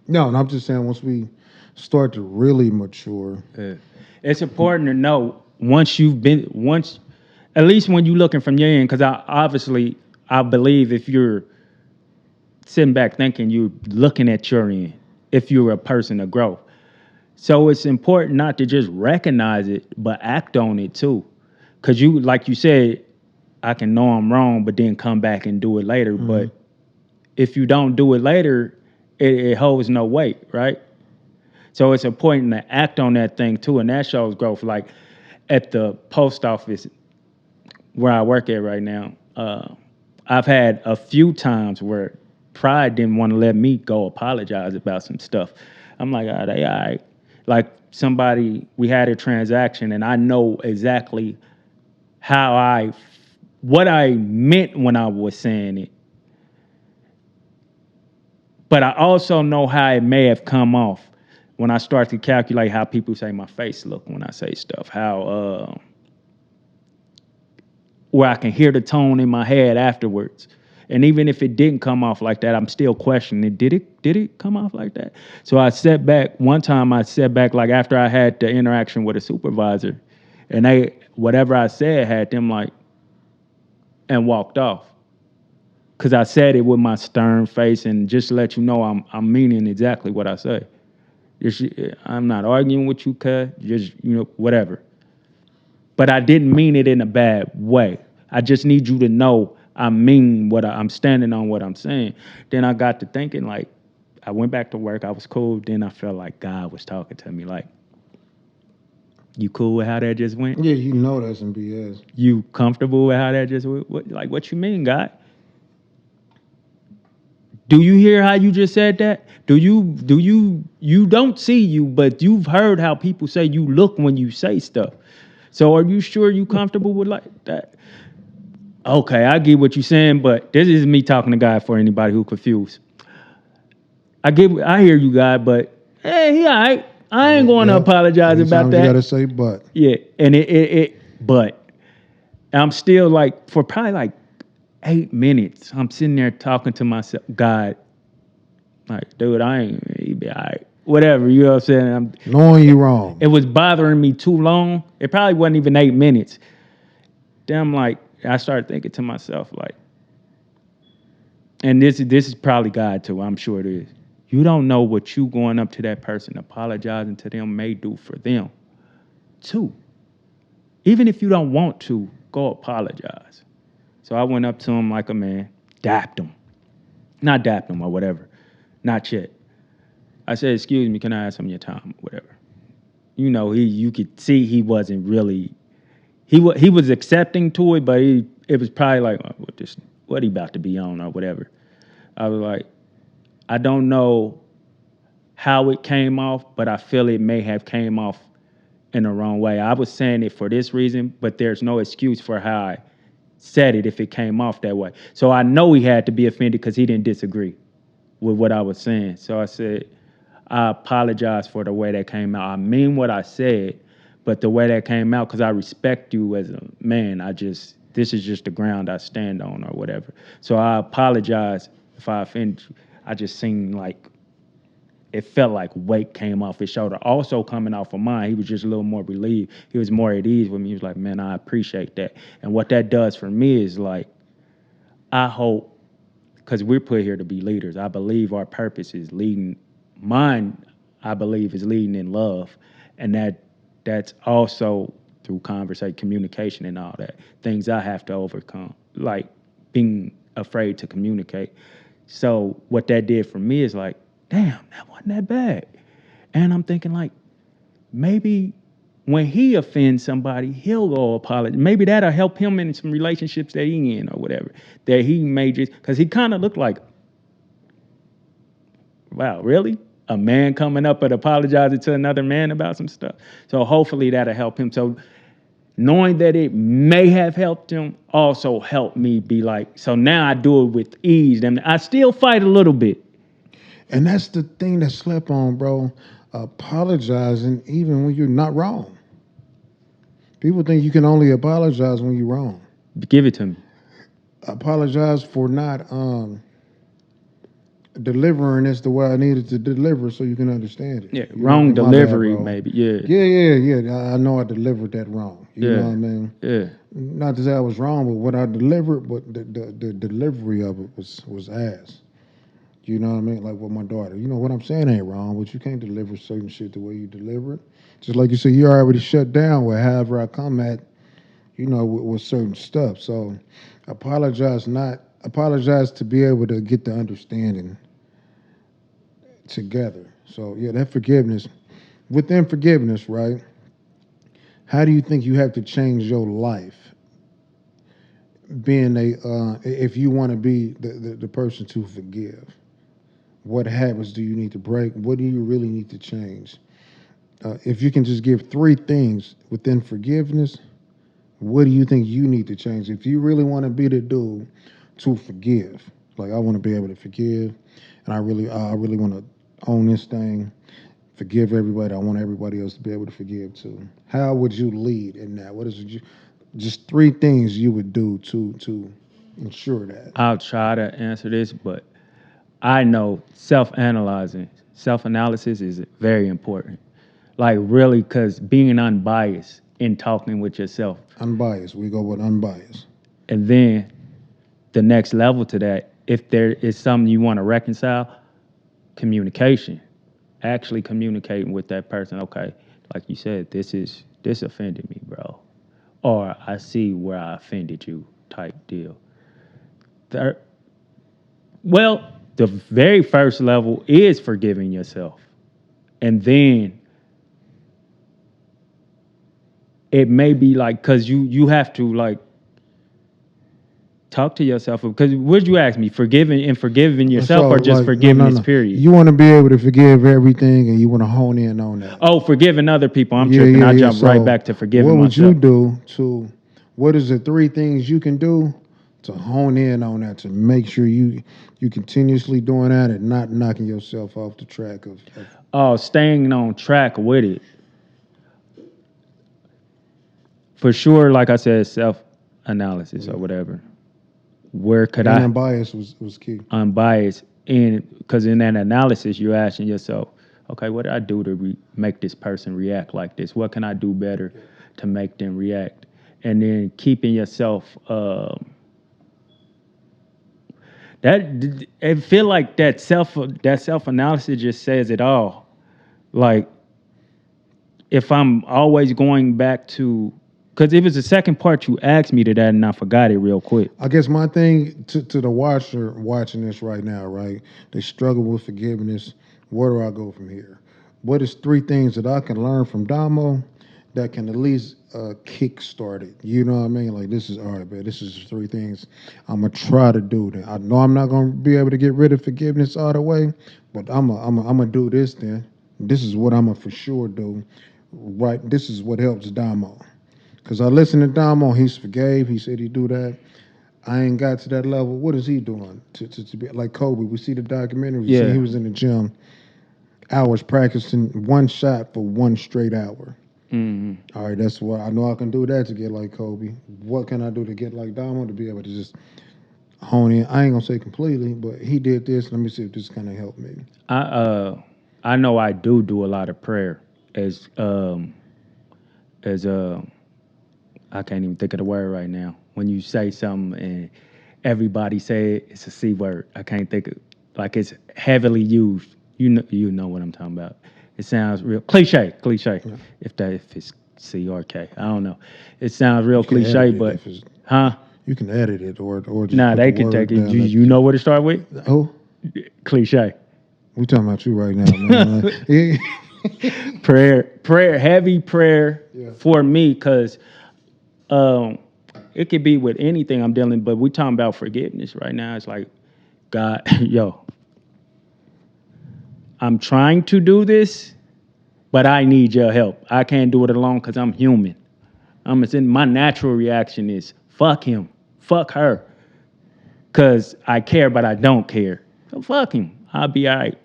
No, and I'm just saying once we start to really mature, uh, it's important to know once at least when you're looking from your end, because I believe if you're sitting back thinking you're looking at your end, if you're a person of growth. So it's important not to just recognize it, but act on it too. Cause you, like you said, I can know I'm wrong, but then come back and do it later. But if you don't do it later, it holds no weight, right? So it's important to act on that thing too, and that shows growth. Like at the post office where I work at right now, I've had a few times where pride didn't want to let me go apologize about some stuff. I'm like, are they all right? Like we had a transaction and I know exactly what I meant when I was saying it. But I also know how it may have come off when I start to calculate how people say my face look when I say stuff, where I can hear the tone in my head afterwards. And even if it didn't come off like that, I'm still questioning, did it come off like that? So I sat back, one time I sat back like after I had the interaction with a supervisor and whatever I said had them like, and walked off. Cause I said it with my stern face and just to let you know I'm meaning exactly what I say. I'm not arguing with you, cuz, just, whatever. But I didn't mean it in a bad way. I just need you to know I mean I'm standing on what I'm saying. Then I got to thinking, like, I went back to work. I was cool. Then I felt like God was talking to me, like, you cool with how that just went? yeah, you know that's some BS. You comfortable with how that just went? What you mean, God? Do you hear how you just said that? You don't see you, but you've heard how people say you look when you say stuff. So are you sure you comfortable with like that? Okay, I get what you're saying, but this is me talking to God for anybody who confused. I hear you, God, but hey, he all right. I ain't going to Yep. apologize about Anytime you gotta that. say but. Yeah, and but I'm still like for probably like 8 minutes. I'm sitting there talking to myself, God, like, dude, I ain't, he be all right. Whatever, you know what I'm saying? Knowing you wrong. It was bothering me too long. It probably wasn't even 8 minutes. Then I'm like, I started thinking to myself, like, and this is probably God too, I'm sure it is. You don't know what you going up to that person, apologizing to them may do for them too. Even if you don't want to, go apologize. So I went up to him like a man, dapped him. Not dapped him or whatever. Not yet. I said, excuse me, can I have some of your time or whatever? You know, you could see he wasn't really, he was accepting to it, but it was probably like, oh, what he about to be on or whatever. I was like, I don't know how it came off, but I feel it may have came off in the wrong way. I was saying it for this reason, but there's no excuse for how I said it if it came off that way. So I know he had to be offended because he didn't disagree with what I was saying. So I said, I apologize for the way that came out. I mean what I said, but the way that came out, because I respect you as a man, this is just the ground I stand on or whatever. So I apologize if I offended you. I just seen like, it felt like weight came off his shoulder. Also coming off of mine, he was just a little more relieved. He was more at ease with me. He was like, man, I appreciate that. And what that does for me is like, I hope, because we're put here to be leaders. I believe our purpose is leading. Mine, I believe, is leading in love. And that's also through conversation, communication and all that. Things I have to overcome, like being afraid to communicate. So what that did for me is like, damn, that wasn't that bad. And I'm thinking like, maybe when he offends somebody, he'll go apologize. Maybe that'll help him in some relationships that he in or whatever. That he may just, because he kind of looked like, wow, really? A man coming up and apologizing to another man about some stuff. So hopefully that'll help him. So knowing that it may have helped him also helped me be like, so now I do it with ease. And I still fight a little bit. And that's the thing that slept on, bro. Apologizing even when you're not wrong. People think you can only apologize when you're wrong. Give it to me. Apologize for not delivering this the way I needed to deliver so you can understand it. Yeah, You wrong my bad, delivery, bro. maybe. Yeah. Yeah. I know I delivered that wrong. You know what I mean? Yeah. Not to say I was wrong with what I delivered, but the delivery of it was ass. You know what I mean? Like with my daughter. You know what I'm saying ain't wrong, but you can't deliver certain shit the way you deliver it. Just like you said, you already shut down with however I come at, with certain stuff. So apologize to be able to get the understanding together. So yeah, that forgiveness. Within forgiveness, right? How do you think you have to change your life? Being if you want to be the person to forgive, what habits do you need to break? What do you really need to change? If you can just give 3 things within forgiveness, what do you think you need to change? If you really want to be the dude to forgive, like I want to be able to forgive, and I really want to own this thing, forgive everybody. I want everybody else to be able to forgive too. How would you lead in that? What is it? Just 3 things you would do to ensure that. I'll try to answer this, but I know self-analysis is very important. Like really, because being unbiased in talking with yourself. Unbiased. We go with unbiased. And then the next level to that, if there is something you want to reconcile, communication. Actually communicating with that person. Okay, like you said, this offended me, bro. Or I see where I offended you type deal. Well, the very first level is forgiving yourself. And then it may be like, because you have to like talk to yourself because would you ask me forgiving yourself So or just like no, no, forgiveness no. period? You want to be able to forgive everything, and you want to hone in on that. Oh, forgiving other people. I'm Yeah, tripping. yeah, I yeah. jump right So back to what forgiving would you myself. do to? What is the three things you can do to hone in on that to make sure you continuously doing that and not knocking yourself off the track of Oh, staying on track with it. For sure, like I said, self analysis or whatever. Where could being I unbiased was key. unbiased in because in that analysis you're asking yourself, okay, what did I do to make this person react like this? What can I do better to make them react? And then keeping yourself that I feel like that self analysis just says it all. Like if I'm always going back to because it was the second part you asked me to that and I forgot it real quick. I guess my thing to the watcher watching this right now, right? They struggle with forgiveness. Where do I go from here? What is three things that I can learn from Damo that can at least kick start it? You know what I mean? Like this is all right, man. This is three things I'm gonna try to do. Then I know I'm not gonna be able to get rid of forgiveness all the way, but I'm gonna do this. Then this is what I'm gonna for sure do. Right. This is what helps Damo. Cause I listened to Damo, he's forgave. He said he do that. I ain't got to that level. What is he doing to be like Kobe? We see the documentary. We see Yeah. he was in the gym, hours practicing one shot for one straight hour. Hmm. All right, that's what I know. I can do that to get like Kobe. What can I do to get like Damo to be able to just hone in? I ain't gonna say completely, but he did this. Let me see if this kind of help me. I know I do a lot of prayer as I can't even think of the word right now. When you say something and everybody say it, it's a C word. I can't think of like it's heavily used. You know what I'm talking about. It sounds real cliche. Yeah. If it's C or K, I don't know. It sounds real You can cliche, edit it but if it's. huh? You can edit it or just Nah, put the they can take word it. down. You know what it start with? Oh, Cliche. we talking about you right now, man. Yeah. Prayer, heavy prayer Yeah. for me, cause um, it could be with anything I'm dealing, but we talking about forgiveness right now. It's like, God, yo, I'm trying to do this, but I need your help. I can't do it alone because I'm human. My natural reaction is fuck him, fuck her, because I care, but I don't care. So fuck him. I'll be all right.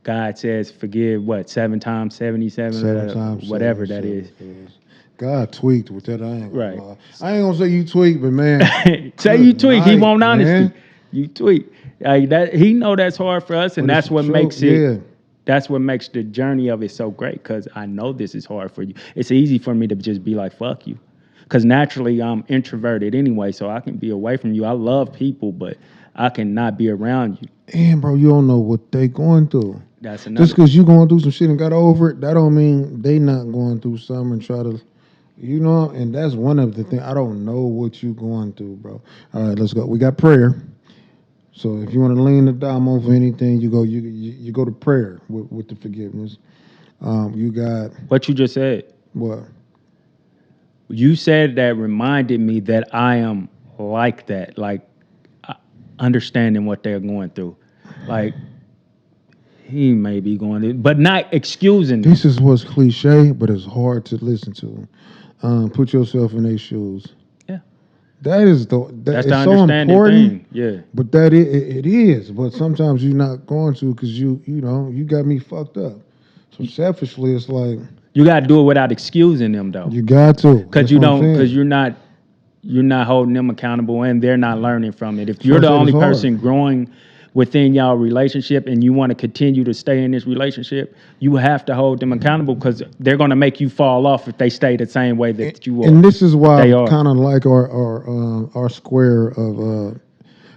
God says forgive what 7 times 77, 7 times whatever 7, that is. 7 God tweaked with that. I ain't gonna Right. lie. I ain't gonna say you tweaked, but man, Say good you tweak, he night, want honesty. man. You tweak. Like that he know that's hard for us, and But it's that's the what truth. makes it Yeah. that's what makes the journey of it so great because I know this is hard for you. It's easy for me to just be like, fuck you. Because naturally I'm introverted anyway, so I can be away from you. I love people, but I cannot be around you. And bro, you don't know what they going through. That's Just another. because you going through some shit and got over it, that don't mean they not going through something and try to, and that's one of the things. I don't know what you going through, bro. All right, let's go. We got prayer. So if you want to lean the dime over anything, you go to prayer with the forgiveness. You got What you just said. what? You said that reminded me that I am like that, like understanding what they're going through. Like he may be going through, but not excusing them. This is what's cliche, but it's hard to listen to. Put yourself in their shoes. Yeah. That is That's the it's so understanding important. thing. Yeah. But it is. But sometimes you're not going to because you got me fucked up. So selfishly, it's like You gotta do it without excusing them though. you got to. Cause That's you what I'm don't cause saying. you're not holding them accountable and they're not learning from it. If That's why you're I the said it's only hard. person growing within y'all relationship and you want to continue to stay in this relationship, you have to hold them accountable because they're gonna make you fall off if they stay the same way that you are. And this is why They I are. kind of like our square of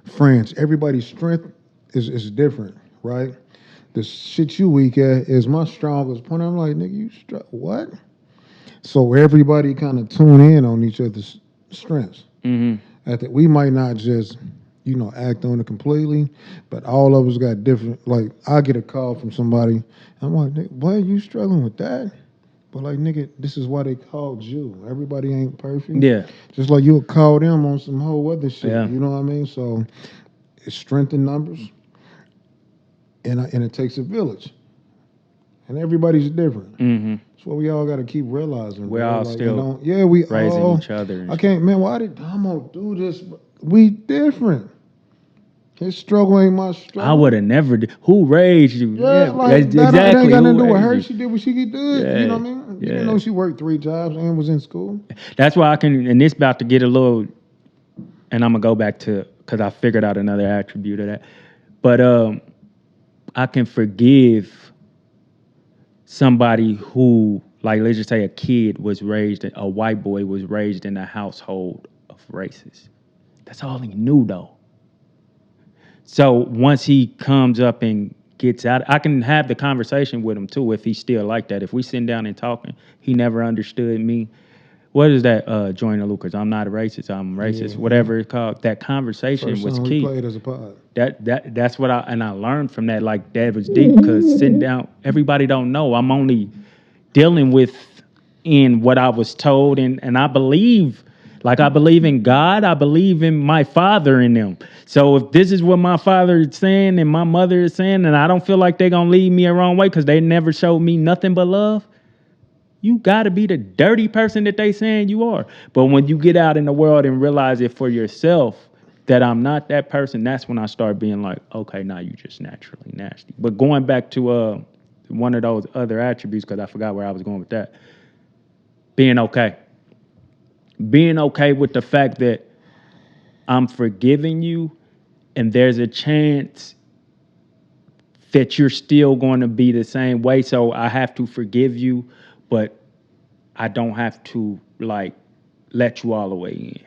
friends. Everybody's strength is different, right? The shit you weak at is my strongest point. I'm like, nigga, what? So everybody kind of tune in on each other's strengths. Mm-hmm. We might not just, act on it completely, but all of us got different. Like I get a call from somebody, I'm like, why are you struggling with that? But like nigga, this is why they called you. Everybody ain't perfect. Yeah, Just like you would call them on some whole other shit. yeah. You know what I mean? So it's strength in numbers, and it takes a village, and everybody's different. Mm-hmm. That's what we all got to keep realizing, We're bro. all Like, and still don't, yeah, we raising all. each other and I shit. can't, man. Why did Damo do this? We different. His struggle ain't my struggle. I would have never. Who raised you? Yeah, like that. It ain't exactly. got Who nothing to do with her. raised She did what she could do. It. You know you? what I mean? You didn't Yeah, know she worked 3 jobs and was in school. That's why I can. And this about to get a little. And I'm gonna go back to because I figured out another attribute of that. But I can forgive somebody who, like, let's just say a white boy was raised in a household of racists. That's all he knew, though. So once he comes up and gets out, I can have the conversation with him too if he's still like that. If we sitting down and talking, he never understood me. What is that, Joyner Lucas? I'm not a racist. I'm racist. Yeah, Whatever it's called. That conversation First was song we key. played as a pod. That's what I learned from that. Like that was deep because sitting down, everybody don't know. I'm only dealing with in what I was told, and I believe. Like I believe in God, I believe in my father in them. So if this is what my father is saying and my mother is saying, and I don't feel like they're gonna lead me a wrong way because they never showed me nothing but love, you gotta be the dirty person that they saying you are. But when you get out in the world and realize it for yourself that I'm not that person, that's when I start being like, okay, now you just naturally nasty. But going back to one of those other attributes, because I forgot where I was going with that, being okay. Being okay with the fact that I'm forgiving you and there's a chance that you're still going to be the same way. So I have to forgive you, but I don't have to like let you all the way in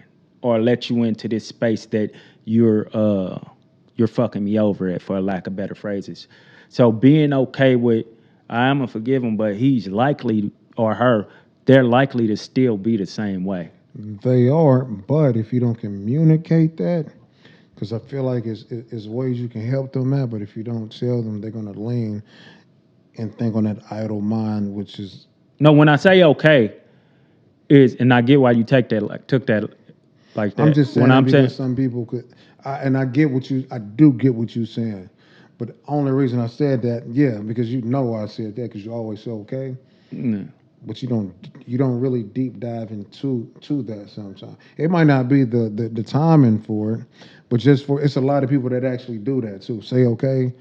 or let you into this space that you're fucking me over at, for lack of better phrases. So being okay with I am gonna forgive him, but he's likely or her, they're likely to still be the same way. They are, but if you don't communicate that, because I feel like it's ways you can help them out, but if you don't tell them, they're gonna lean and think on that idle mind, which is No, when I say okay, and I get why you took that like that. I'm just saying When that I'm saying because some people could, and I do get what you're saying, but the only reason I said that, yeah, because you know why I said that, because you always say okay, mm, but you don't really deep dive into that sometimes. It might not be the timing for it, but just for it's a lot of people that actually do that too. Say okay,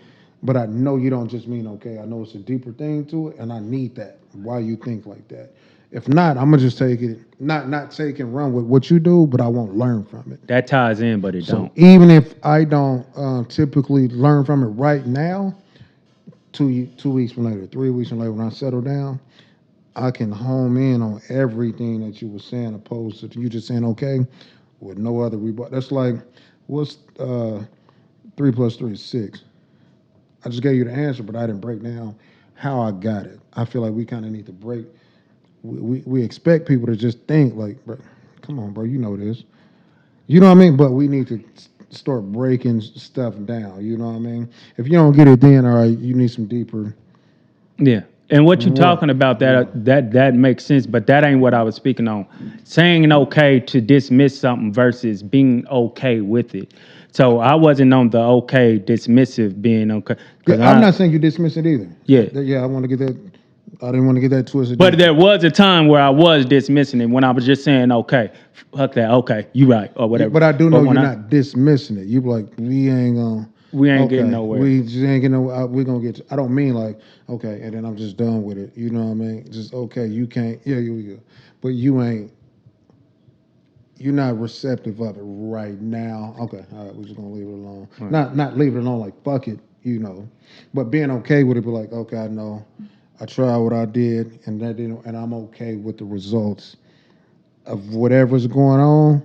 but I know you don't just mean okay. I know it's a deeper thing to it, and I need that. Why you think like that? If not, I'm gonna just take it, not take and run with what you do, but I won't learn from it. that ties in, but it So don't. even if I don't typically learn from it right now, 2 weeks from later, 3 weeks from later, when I settle down, I can home in on everything that you were saying, opposed to you just saying okay with no other rebut. That's like, what's 3 plus 3 is 6. I just gave you the answer, but I didn't break down how I got it. I feel like we kind of need to break. We expect people to just think like, bro, come on, bro, you know this. You know what I mean? But we need to start breaking stuff down. You know what I mean? If you don't get it, then all right, you need some deeper. Yeah. And what you Right. talking about that makes sense, but that ain't what I was speaking on. Saying okay to dismiss something versus being okay with it. So I wasn't on the okay dismissive being okay. Yeah, I'm not saying you dismiss it either. Yeah. Yeah, I want to get that. I didn't want to get that twisted. But there was a time where I was dismissing it when I was just saying okay, fuck that, okay, you right or whatever. But I do know you're when not dismissing it. You be like, we ain't gonna. we ain't Okay, getting nowhere. we just ain't getting nowhere. We're gonna get. I don't mean like okay, and then I'm just done with it. You know what I mean? Just okay, you can't. Yeah, you. But you ain't. You're not receptive of it right now. Okay, all right, we're just gonna leave it alone. Right. Not leave it alone like fuck it, you know. But being okay with it, be like, okay, I know, I tried what I did, and that didn't, and I'm okay with the results of whatever's going on.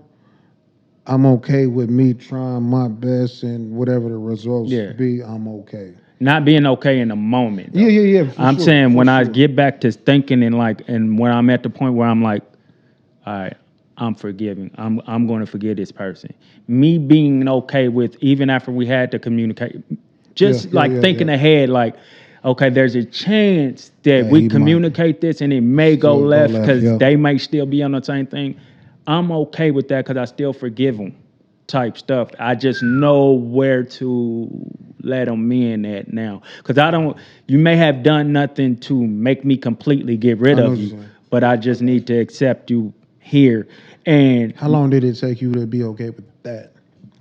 I'm okay with me trying my best, and whatever the results Yeah. be, I'm okay. Not being okay in the moment. Though. Yeah. For I'm sure, saying for when I sure. get back to thinking and when I'm at the point where I'm like, all right, I'm forgiving. I'm going to forgive this person. Me being okay with even after we had to communicate, just thinking ahead, like, okay, there's a chance that That we he might communicate this and it may go still go left left. because Yep. they may still be on the same thing. I'm okay with that because I still forgive them type stuff. I just know where to let them in at now. Because I don't, you may have done nothing to make me completely get rid I know of what you're you, saying. but I just need to accept you here. And How long did it take you to be okay with that?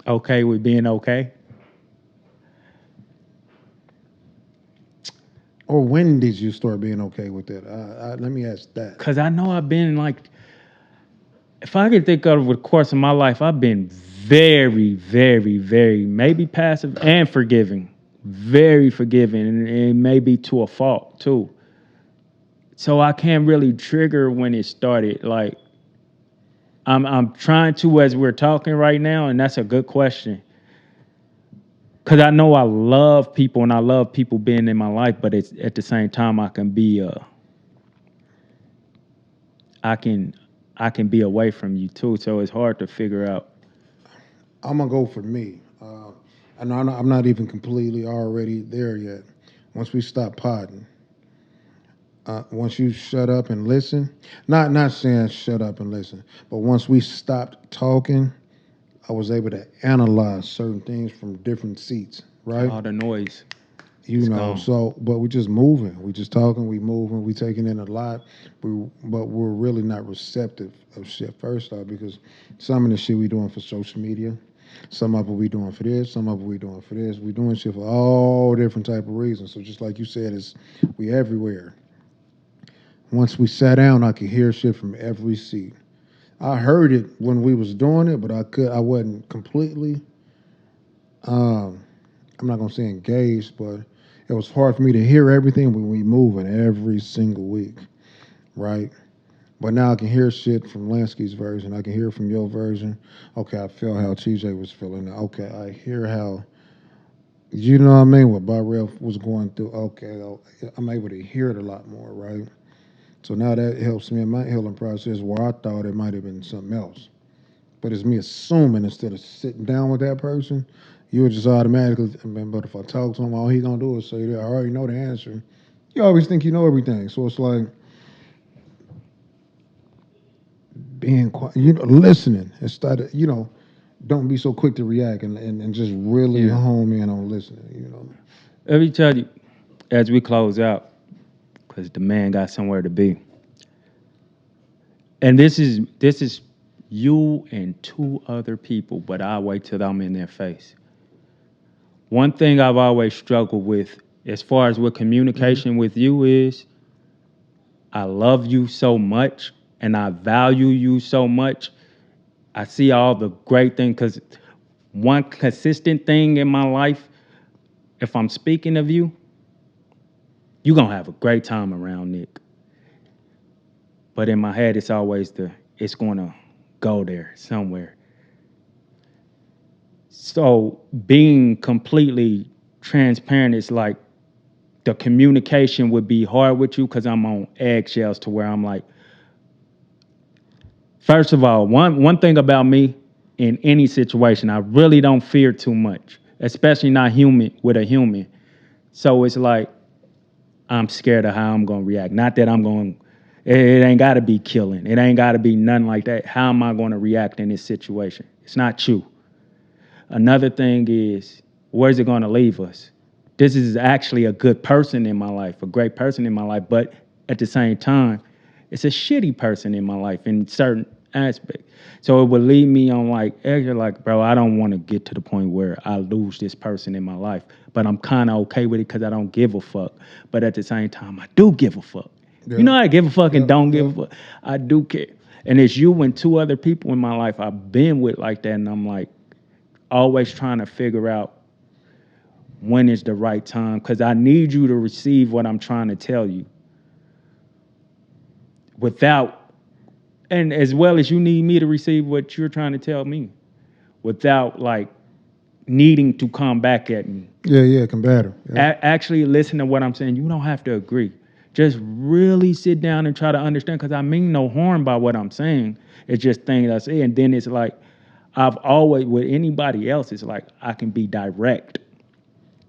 okay with being okay. Or when did you start being okay with it? Let me ask that. Because I know I've been like, if I could think of the course of my life, I've been very, very, very maybe passive and forgiving, very forgiving, and maybe to a fault too. So I can't really trigger when it started. Like I'm trying to as we're talking right now, and that's a good question. Cause I know I love people and I love people being in my life, but it's at the same time I can be I can I can be away from you too. So it's hard to figure out. I'm gonna go for me. And I'm not even completely already there yet. Once we stop potting, once you shut up and listen, not saying shut up and listen, but once we stopped talking, I was able to analyze certain things from different seats, right? All the noise. You It's know, gone. so but we just moving, we just talking, we moving, we taking in a lot, but we're really not receptive of shit. First off, because some of the shit we doing for social media, some of it we doing for this, some of it we doing for this. We doing shit for all different type of reasons. So just like you said, it's we everywhere. Once we sat down, I could hear shit from every seat. I heard it when we was doing it, but I wasn't completely. Um, I'm not gonna say engaged, but it was hard for me to hear everything when we moving every single week, right? But now I can hear shit from Lansky's version. I can hear from your version. Okay, I feel how TJ was feeling. Okay, I hear how you know what I mean. What Barrel was going through. Okay, I'm able to hear it a lot more, right? So now that helps me in my healing process where I thought it might have been something else. But it's me assuming instead of sitting down with that person, you would just automatically, I mean, but if I talk to him, all he gonna do is say, I already know the answer. You always think you know everything. So it's like being quiet, listening instead of, don't be so quick to react and just really Yeah. home in on listening. Let me tell you, as we close out, because the man got somewhere to be. And this is you and two other people, but I wait till I'm in their face. One thing I've always struggled with, as far as with communication with you, is I love you so much and I value you so much. I see all the great things because one consistent thing in my life, if I'm speaking of you, you're gonna have a great time around Nick. But in my head, it's always it's gonna go there somewhere. So being completely transparent is like the communication would be hard with you because I'm on eggshells to where I'm like, first of all, one thing about me in any situation, I really don't fear too much, especially not human with a human. So it's like I'm scared of how I'm gonna react. Not that I'm going. It ain't got to be killing. It ain't got to be nothing like that. How am I going to react in this situation? It's not you. Another thing is, where's it going to leave us? This is actually a good person in my life, a great person in my life, but at the same time, it's a shitty person in my life in certain aspects. So it would lead me on like, you're like, bro, I don't want to get to the point where I lose this person in my life, but I'm kind of okay with it because I don't give a fuck. But at the same time, I do give a fuck. You Yeah. know, I give a fuck and Yeah. don't Yeah. give a fuck. I do care. And it's you and two other people in my life I've been with like that, and I'm like, always trying to figure out when is the right time because I need you to receive what I'm trying to tell you without, and as well as you need me to receive what you're trying to tell me without like needing to come back at me. Yeah, yeah, combative. Yeah. Actually listen to what I'm saying. You don't have to agree. Just really sit down and try to understand because I mean no harm by what I'm saying. It's just things I say. And then it's like, I've always, with anybody else, it's like I can be direct,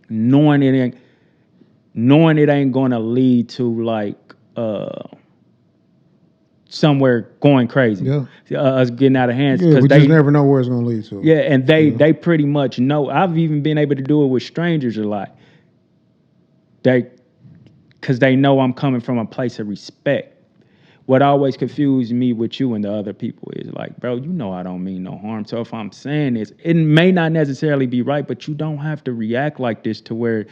knowing it ain't. knowing it ain't gonna lead to like somewhere going crazy, Yeah. us getting out of hands, Yeah, because we they just never know where it's gonna lead to. yeah, and Yeah. they pretty much know. I've even been able to do it with strangers a lot. They because they know I'm coming from a place of respect. What always confused me with you and the other people is like, bro, you know I don't mean no harm. So if I'm saying this, it may not necessarily be right, but you don't have to react like this to where,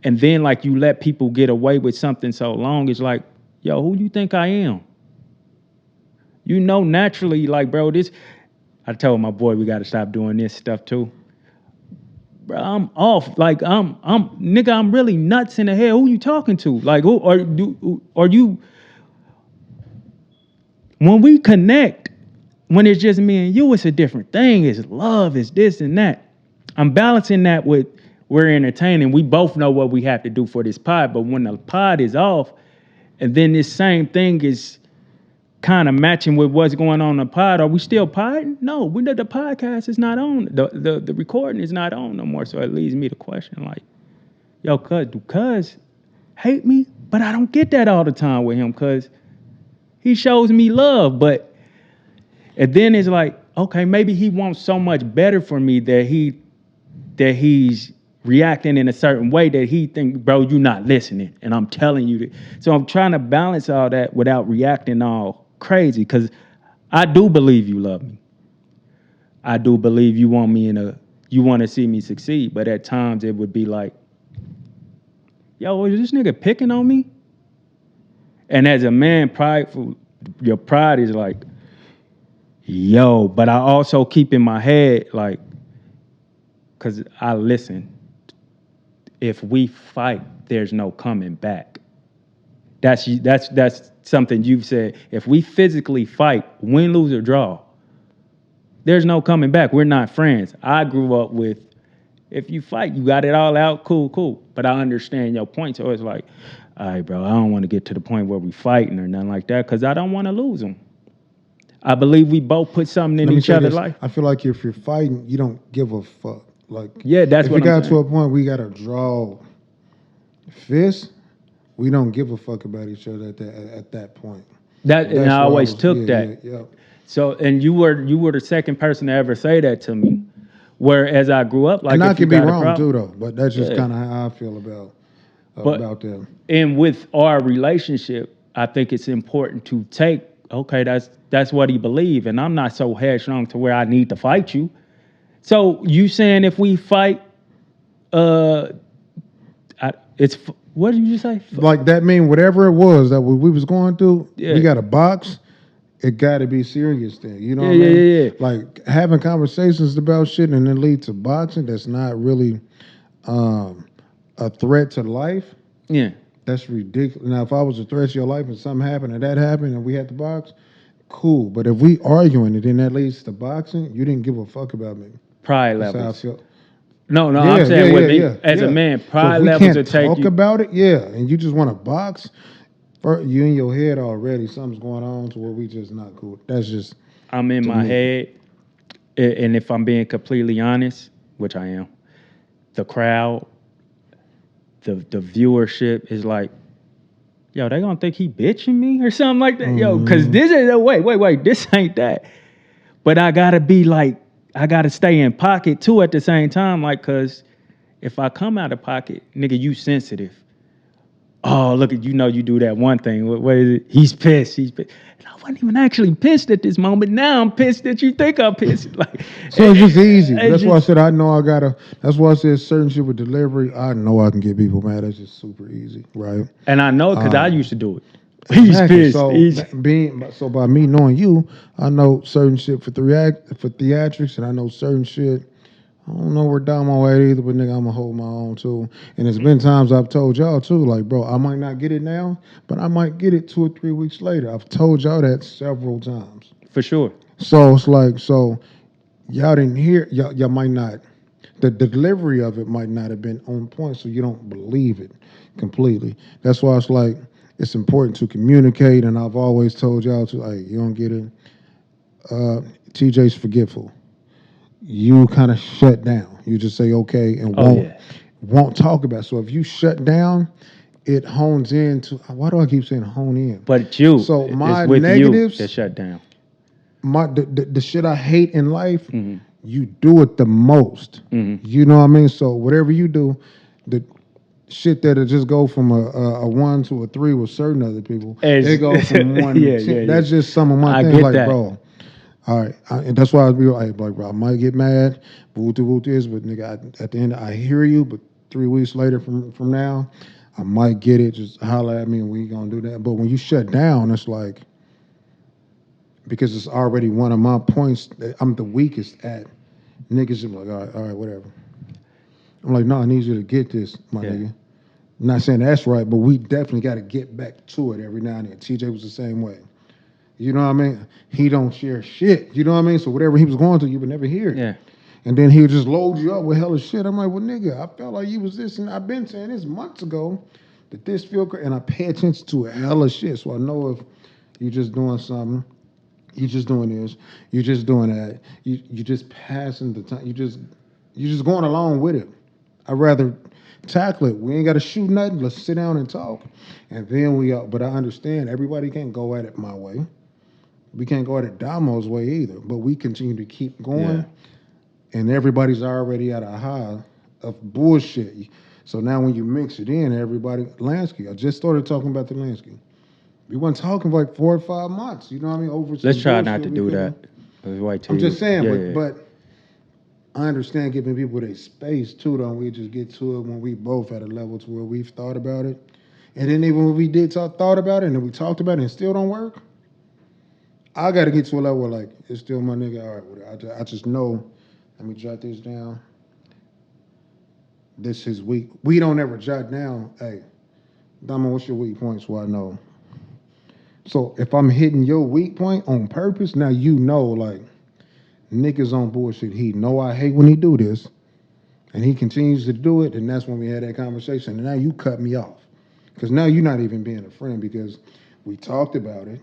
and then like you let people get away with something so long. It's like, yo, who you think I am? You know, naturally, like, bro, this. I told my boy we got to stop doing this stuff too. Bro, I'm off. Like, nigga, I'm really nuts in the head. Who you talking to? Like, who are you? When we connect, when it's just me and you, it's a different thing. It's love, it's this and that. I'm balancing that with we're entertaining. We both know what we have to do for this pod, but when the pod is off, and then this same thing is kind of matching with what's going on in the pod, are we still podding? No, the podcast is not on. The recording is not on no more. So it leads me to question like, yo, cuz hate me? But I don't get that all the time with him, cuz he shows me love, but and then it's like, okay, maybe he wants so much better for me that he's reacting in a certain way that he think, bro, you not listening, and I'm telling you that. So I'm trying to balance all that without reacting all crazy, because I do believe you love me. I do believe you want to see me succeed, but at times it would be like, yo, is this nigga picking on me? And as a man, prideful, your pride is like, yo, but I also keep in my head, like, because I listen, if we fight, there's no coming back. That's something you've said. If we physically fight, win, lose, or draw, there's no coming back. We're not friends. I grew up with, if you fight, you got it all out, cool. But I understand your point. So it's like, all right, bro, I don't want to get to the point where we fighting or nothing like that, because I don't want to lose them. I believe we both put something in each other's life. I feel like if you're fighting, you don't give a fuck. Like, Yeah, that's if what we I'm got saying. to a point we gotta draw fists, we don't give a fuck about each other at that point. And That's I where always took that. Yeah. So, and you were the second person to ever say that to me. Where as I grew up, like, And I if you can be got a wrong problem, too, though. But that's just Yeah. kind of how I feel about But them. and with our relationship, I think it's important to take, okay, that's what he believed, and I'm not so headstrong to where I need to fight you. So you saying if we fight, it's what did you just say? Like that mean whatever it was that we was going through, Yeah. we got a box. It got to be serious then. You know what I Yeah, mean? yeah. Like having conversations about shit and then lead to boxing. That's not really a threat to life. Yeah. That's ridiculous. Now, if I was a threat to your life and something happened and that happened and we had to box, cool. But if we arguing and then that leads to boxing, you didn't give a fuck about me. Pride That's how I levels. feel. No, I'm saying with me as yeah. a man, So pride if we levels can't will take talk you. about it, and you just want to box, you in your head already, something's going on to where we just not cool. That's just I'm in to my me. head, and if I'm being completely honest, which I am, the crowd, the viewership is like, yo, they gonna think he bitching me or something like that, yo, because this is wait, this ain't that. But I gotta be like, I gotta stay in pocket too at the same time, like, cause if I come out of pocket, nigga, you sensitive. Oh, look at you do that one thing. What is it? He's pissed. And I wasn't even actually pissed at this moment. Now I'm pissed that you think I'm pissed. Like, So it's just easy. it's That's why I just- said I know I gotta. That's why I said certain shit with delivery. I know I can get people mad. That's just super easy, right? And I know because I used to do it. He's Exactly. pissed. So by me knowing you, I know certain shit for theatrics, and I know certain shit. I don't know where down my way either, but nigga, I'ma hold my own too. And it's been times I've told y'all too, like, bro, I might not get it now, but I might get it 2 or 3 weeks later. I've told y'all that several times. For sure. So it's like, y'all didn't hear, y'all might not, the delivery of it might not have been on point, so you don't believe it completely. That's why it's like, it's important to communicate, and I've always told y'all to, like, you don't get it. TJ's forgetful. You kind of shut down. You just say okay and won't talk about it. So if you shut down, it hones into. Why do I keep saying hone in? But you, So it's my with you that negatives, shut down. the shit I hate in life, Hmm. you do it the most. Hmm. You know what I mean? So whatever you do, the shit that'll just go from a 1 to a 3 with certain other people, it go from 1 to Yeah, yeah, 10. yeah. That's just some of my I things. get Like, that. bro, all right, and that's why I be like, bro, I might get mad, boo this, but nigga, at the end, I hear you, but 3 weeks later from now, I might get it. Just holler at me, and we gonna do that. But when you shut down, it's like because it's already one of my points that I'm the weakest at. Niggas just be like, all right, whatever. I'm like, no, I need you to get this, my Yeah. nigga. I'm not saying that's right, but we definitely got to get back to it every now and then. TJ was the same way. You know what I mean? He don't share shit. You know what I mean? So whatever he was going through, you would never hear it. Yeah. And then he would just load you up with hella shit. I'm like, well, nigga, I felt like you was this, and I've been saying this months ago that this feel great, and I pay attention to hella shit, so I know if you just doing something, you just doing this, you just doing that, you just passing the time, you just going along with it. I'd rather tackle it. We ain't got to shoot nothing. Let's sit down and talk, and then we. But I understand everybody can't go at it my way. We can't go at it Damo's way either. But we continue to keep Yeah. going, and everybody's already at a high of bullshit. So now when you mix it in, everybody Lansky. I just started talking about the Lansky. We weren't talking for like 4 or 5 months. You know what I mean? Over some Let's try bullshit not to we do couldn't. that. Let's wait till I'm just saying, yeah, but yeah. but I understand giving people their space too. Don't we just get to it when we both at a level to where we've thought about it, and then even when we did thought about it and then we talked about it and still don't work. I got to get to a level where like it's still my nigga. All right, I just know. Let me jot this down. This is weak. We don't ever jot down. Hey, Dama, what's your weak point? So I know. So if I'm hitting your weak point on purpose, now you know like niggas on bullshit. He know I hate when he do this, and he continues to do it, and that's when we had that conversation. And now you cut me off because now you're not even being a friend because we talked about it.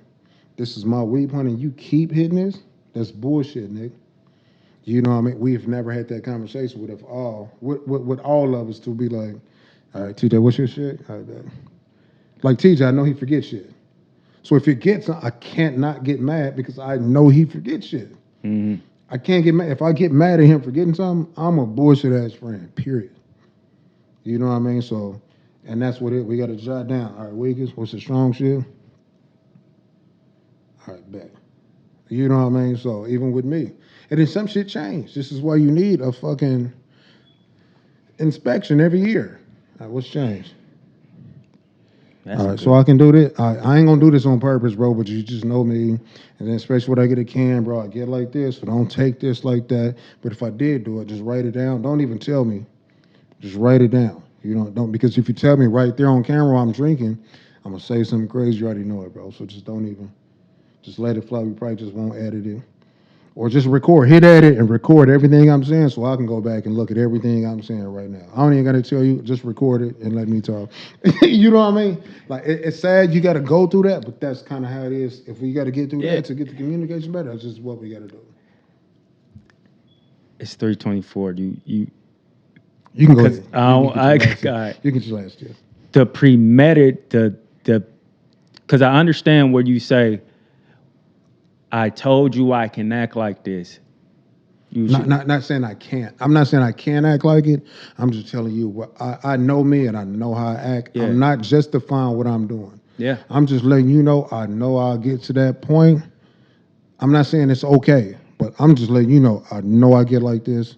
This is my weak point, and you keep hitting this. That's bullshit, Nick. You know what I mean? We've never had that conversation with all of us to be like, all right, TJ, what's your shit? All right, bet. Like TJ, I know he forgets shit. So if he gets, I can't not get mad because I know he forgets shit. Hmm. I can't get mad. If I get mad at him for getting something, I'm a bullshit ass friend. Period. You know what I mean? So, and that's what we got to jot down. All right, weakest. What's the strong shit? All right, bet. You know what I mean? So even with me, and then some shit changed. This is why you need a fucking inspection every year. All right, what's changed? That's All a right, so good I one. can do this. I ain't gonna do this on purpose, bro. But you just know me, and then especially when I get a can, bro, I get like this. So don't take this like that. But if I did do it, just write it down. Don't even tell me. Just write it down. You know, don't because if you tell me right there on camera while I'm drinking, I'm gonna say something crazy. You already know it, bro. So just don't even. Just let it fly. We probably just won't edit it. Or just record, hit edit and record everything I'm saying so I can go back and look at everything I'm saying right now. I don't even got to tell you, just record it and let me talk. You know what I mean? Like, it's sad you got to go through that, but that's kind of how it is. If we got to get through Yeah. that to get the communication better, that's just what we got to do. It's 3:24. You You can go because ahead. You can get your last got You can get your last tip. the premeditated the because I understand what you say. I told you I can act like this. You should. Not saying I can't. I'm not saying I can't act like it. I'm just telling you what I know me and I know how I act. Yeah. I'm not justifying what I'm doing. Yeah. I'm just letting you know I know I'll get to that point. I'm not saying it's okay, but I'm just letting you know I know I get like this.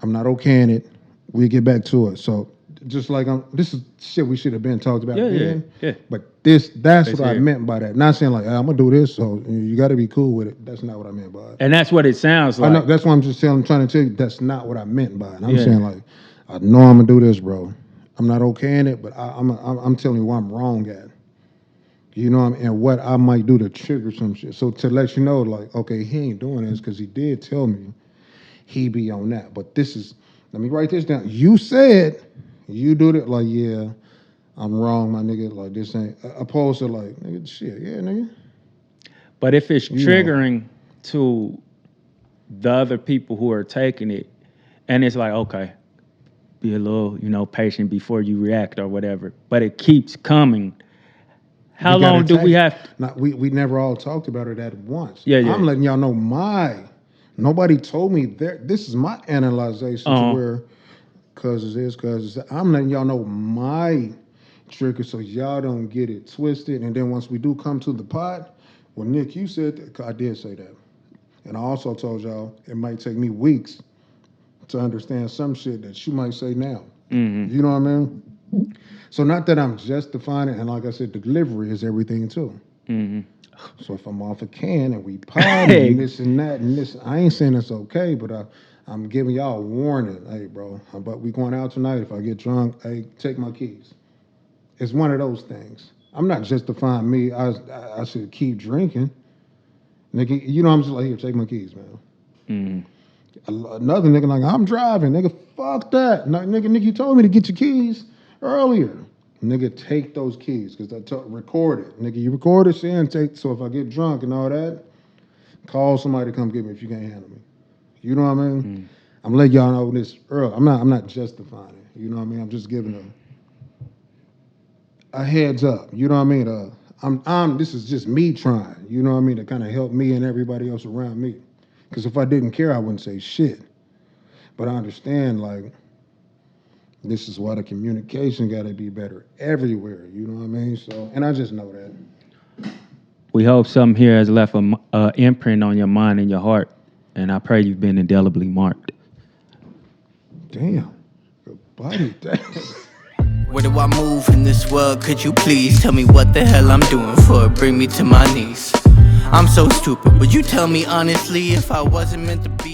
I'm not okay in it. We get back to it. So just like this is shit we should have been talked about Yeah, yeah, then. yeah. But that's It's what I here. meant by that. Not saying like hey, I'm gonna do this, so you got to be cool with it. That's not what I meant by it. And that's what it sounds I like. know that's why I'm just trying to tell you that's not what I meant by it. I'm Yeah. saying like I know I'm gonna do this, bro. I'm not okay in it, but I'm telling you where I'm wrong at. You know what I mean? And what I might do to trigger some shit. So to let you know, like, okay, he ain't doing this because he did tell me he be on that. But this is, let me write this down. You said you do it like, yeah, I'm wrong, my nigga. Like this ain't opposed to like, nigga, shit, yeah, nigga. But if it's You know. triggering to the other people who are taking it, and it's like, okay, be a little, patient before you react or whatever. But it keeps coming. How We gotta long do we take- have? Not, we never all talked about it at once. Yeah, yeah. I'm letting y'all know nobody told me this is my analyzation to Uh-huh. where cause it is, cause it's, I'm letting y'all know my trigger so y'all don't get it twisted. And then once we do come to the pot, well, Nick, you said that, I did say that. And I also told y'all it might take me weeks to understand some shit that you might say now. Mm-hmm. You know what I mean? So not that I'm justifying it, and like I said, the delivery is everything too. Mm-hmm. So if I'm off a can and we potty and this and that and this, I ain't saying it's okay, but I'm giving y'all a warning. Hey, bro, but we going out tonight. If I get drunk, hey, take my keys. It's one of those things. I'm not justifying me. I should keep drinking. Nigga, I'm just like, here, take my keys, man. Mm-hmm. Another nigga like, I'm driving. Nigga, fuck that. No, nigga, you told me to get your keys earlier. Nigga, take those keys because record it. Nigga, you record it, and take. So if I get drunk and all that, call somebody to come get me if you can't handle me. You know what I mean? Mm. I'm letting y'all know this early. I'm not justifying it. You know what I mean? I'm just giving a heads up. You know what I mean? This is just me trying. You know what I mean? To kind of help me and everybody else around me. Because if I didn't care, I wouldn't say shit. But I understand, like, this is why the communication got to be better everywhere. You know what I mean? So, and I just know that. We hope something here has left an imprint on your mind and your heart. And I pray you've been indelibly marked. Damn. Good body. Damn. Where do I move in this world? Could you please tell me what the hell I'm doing for it? Bring me to my knees. I'm so stupid. Would you tell me honestly if I wasn't meant to be?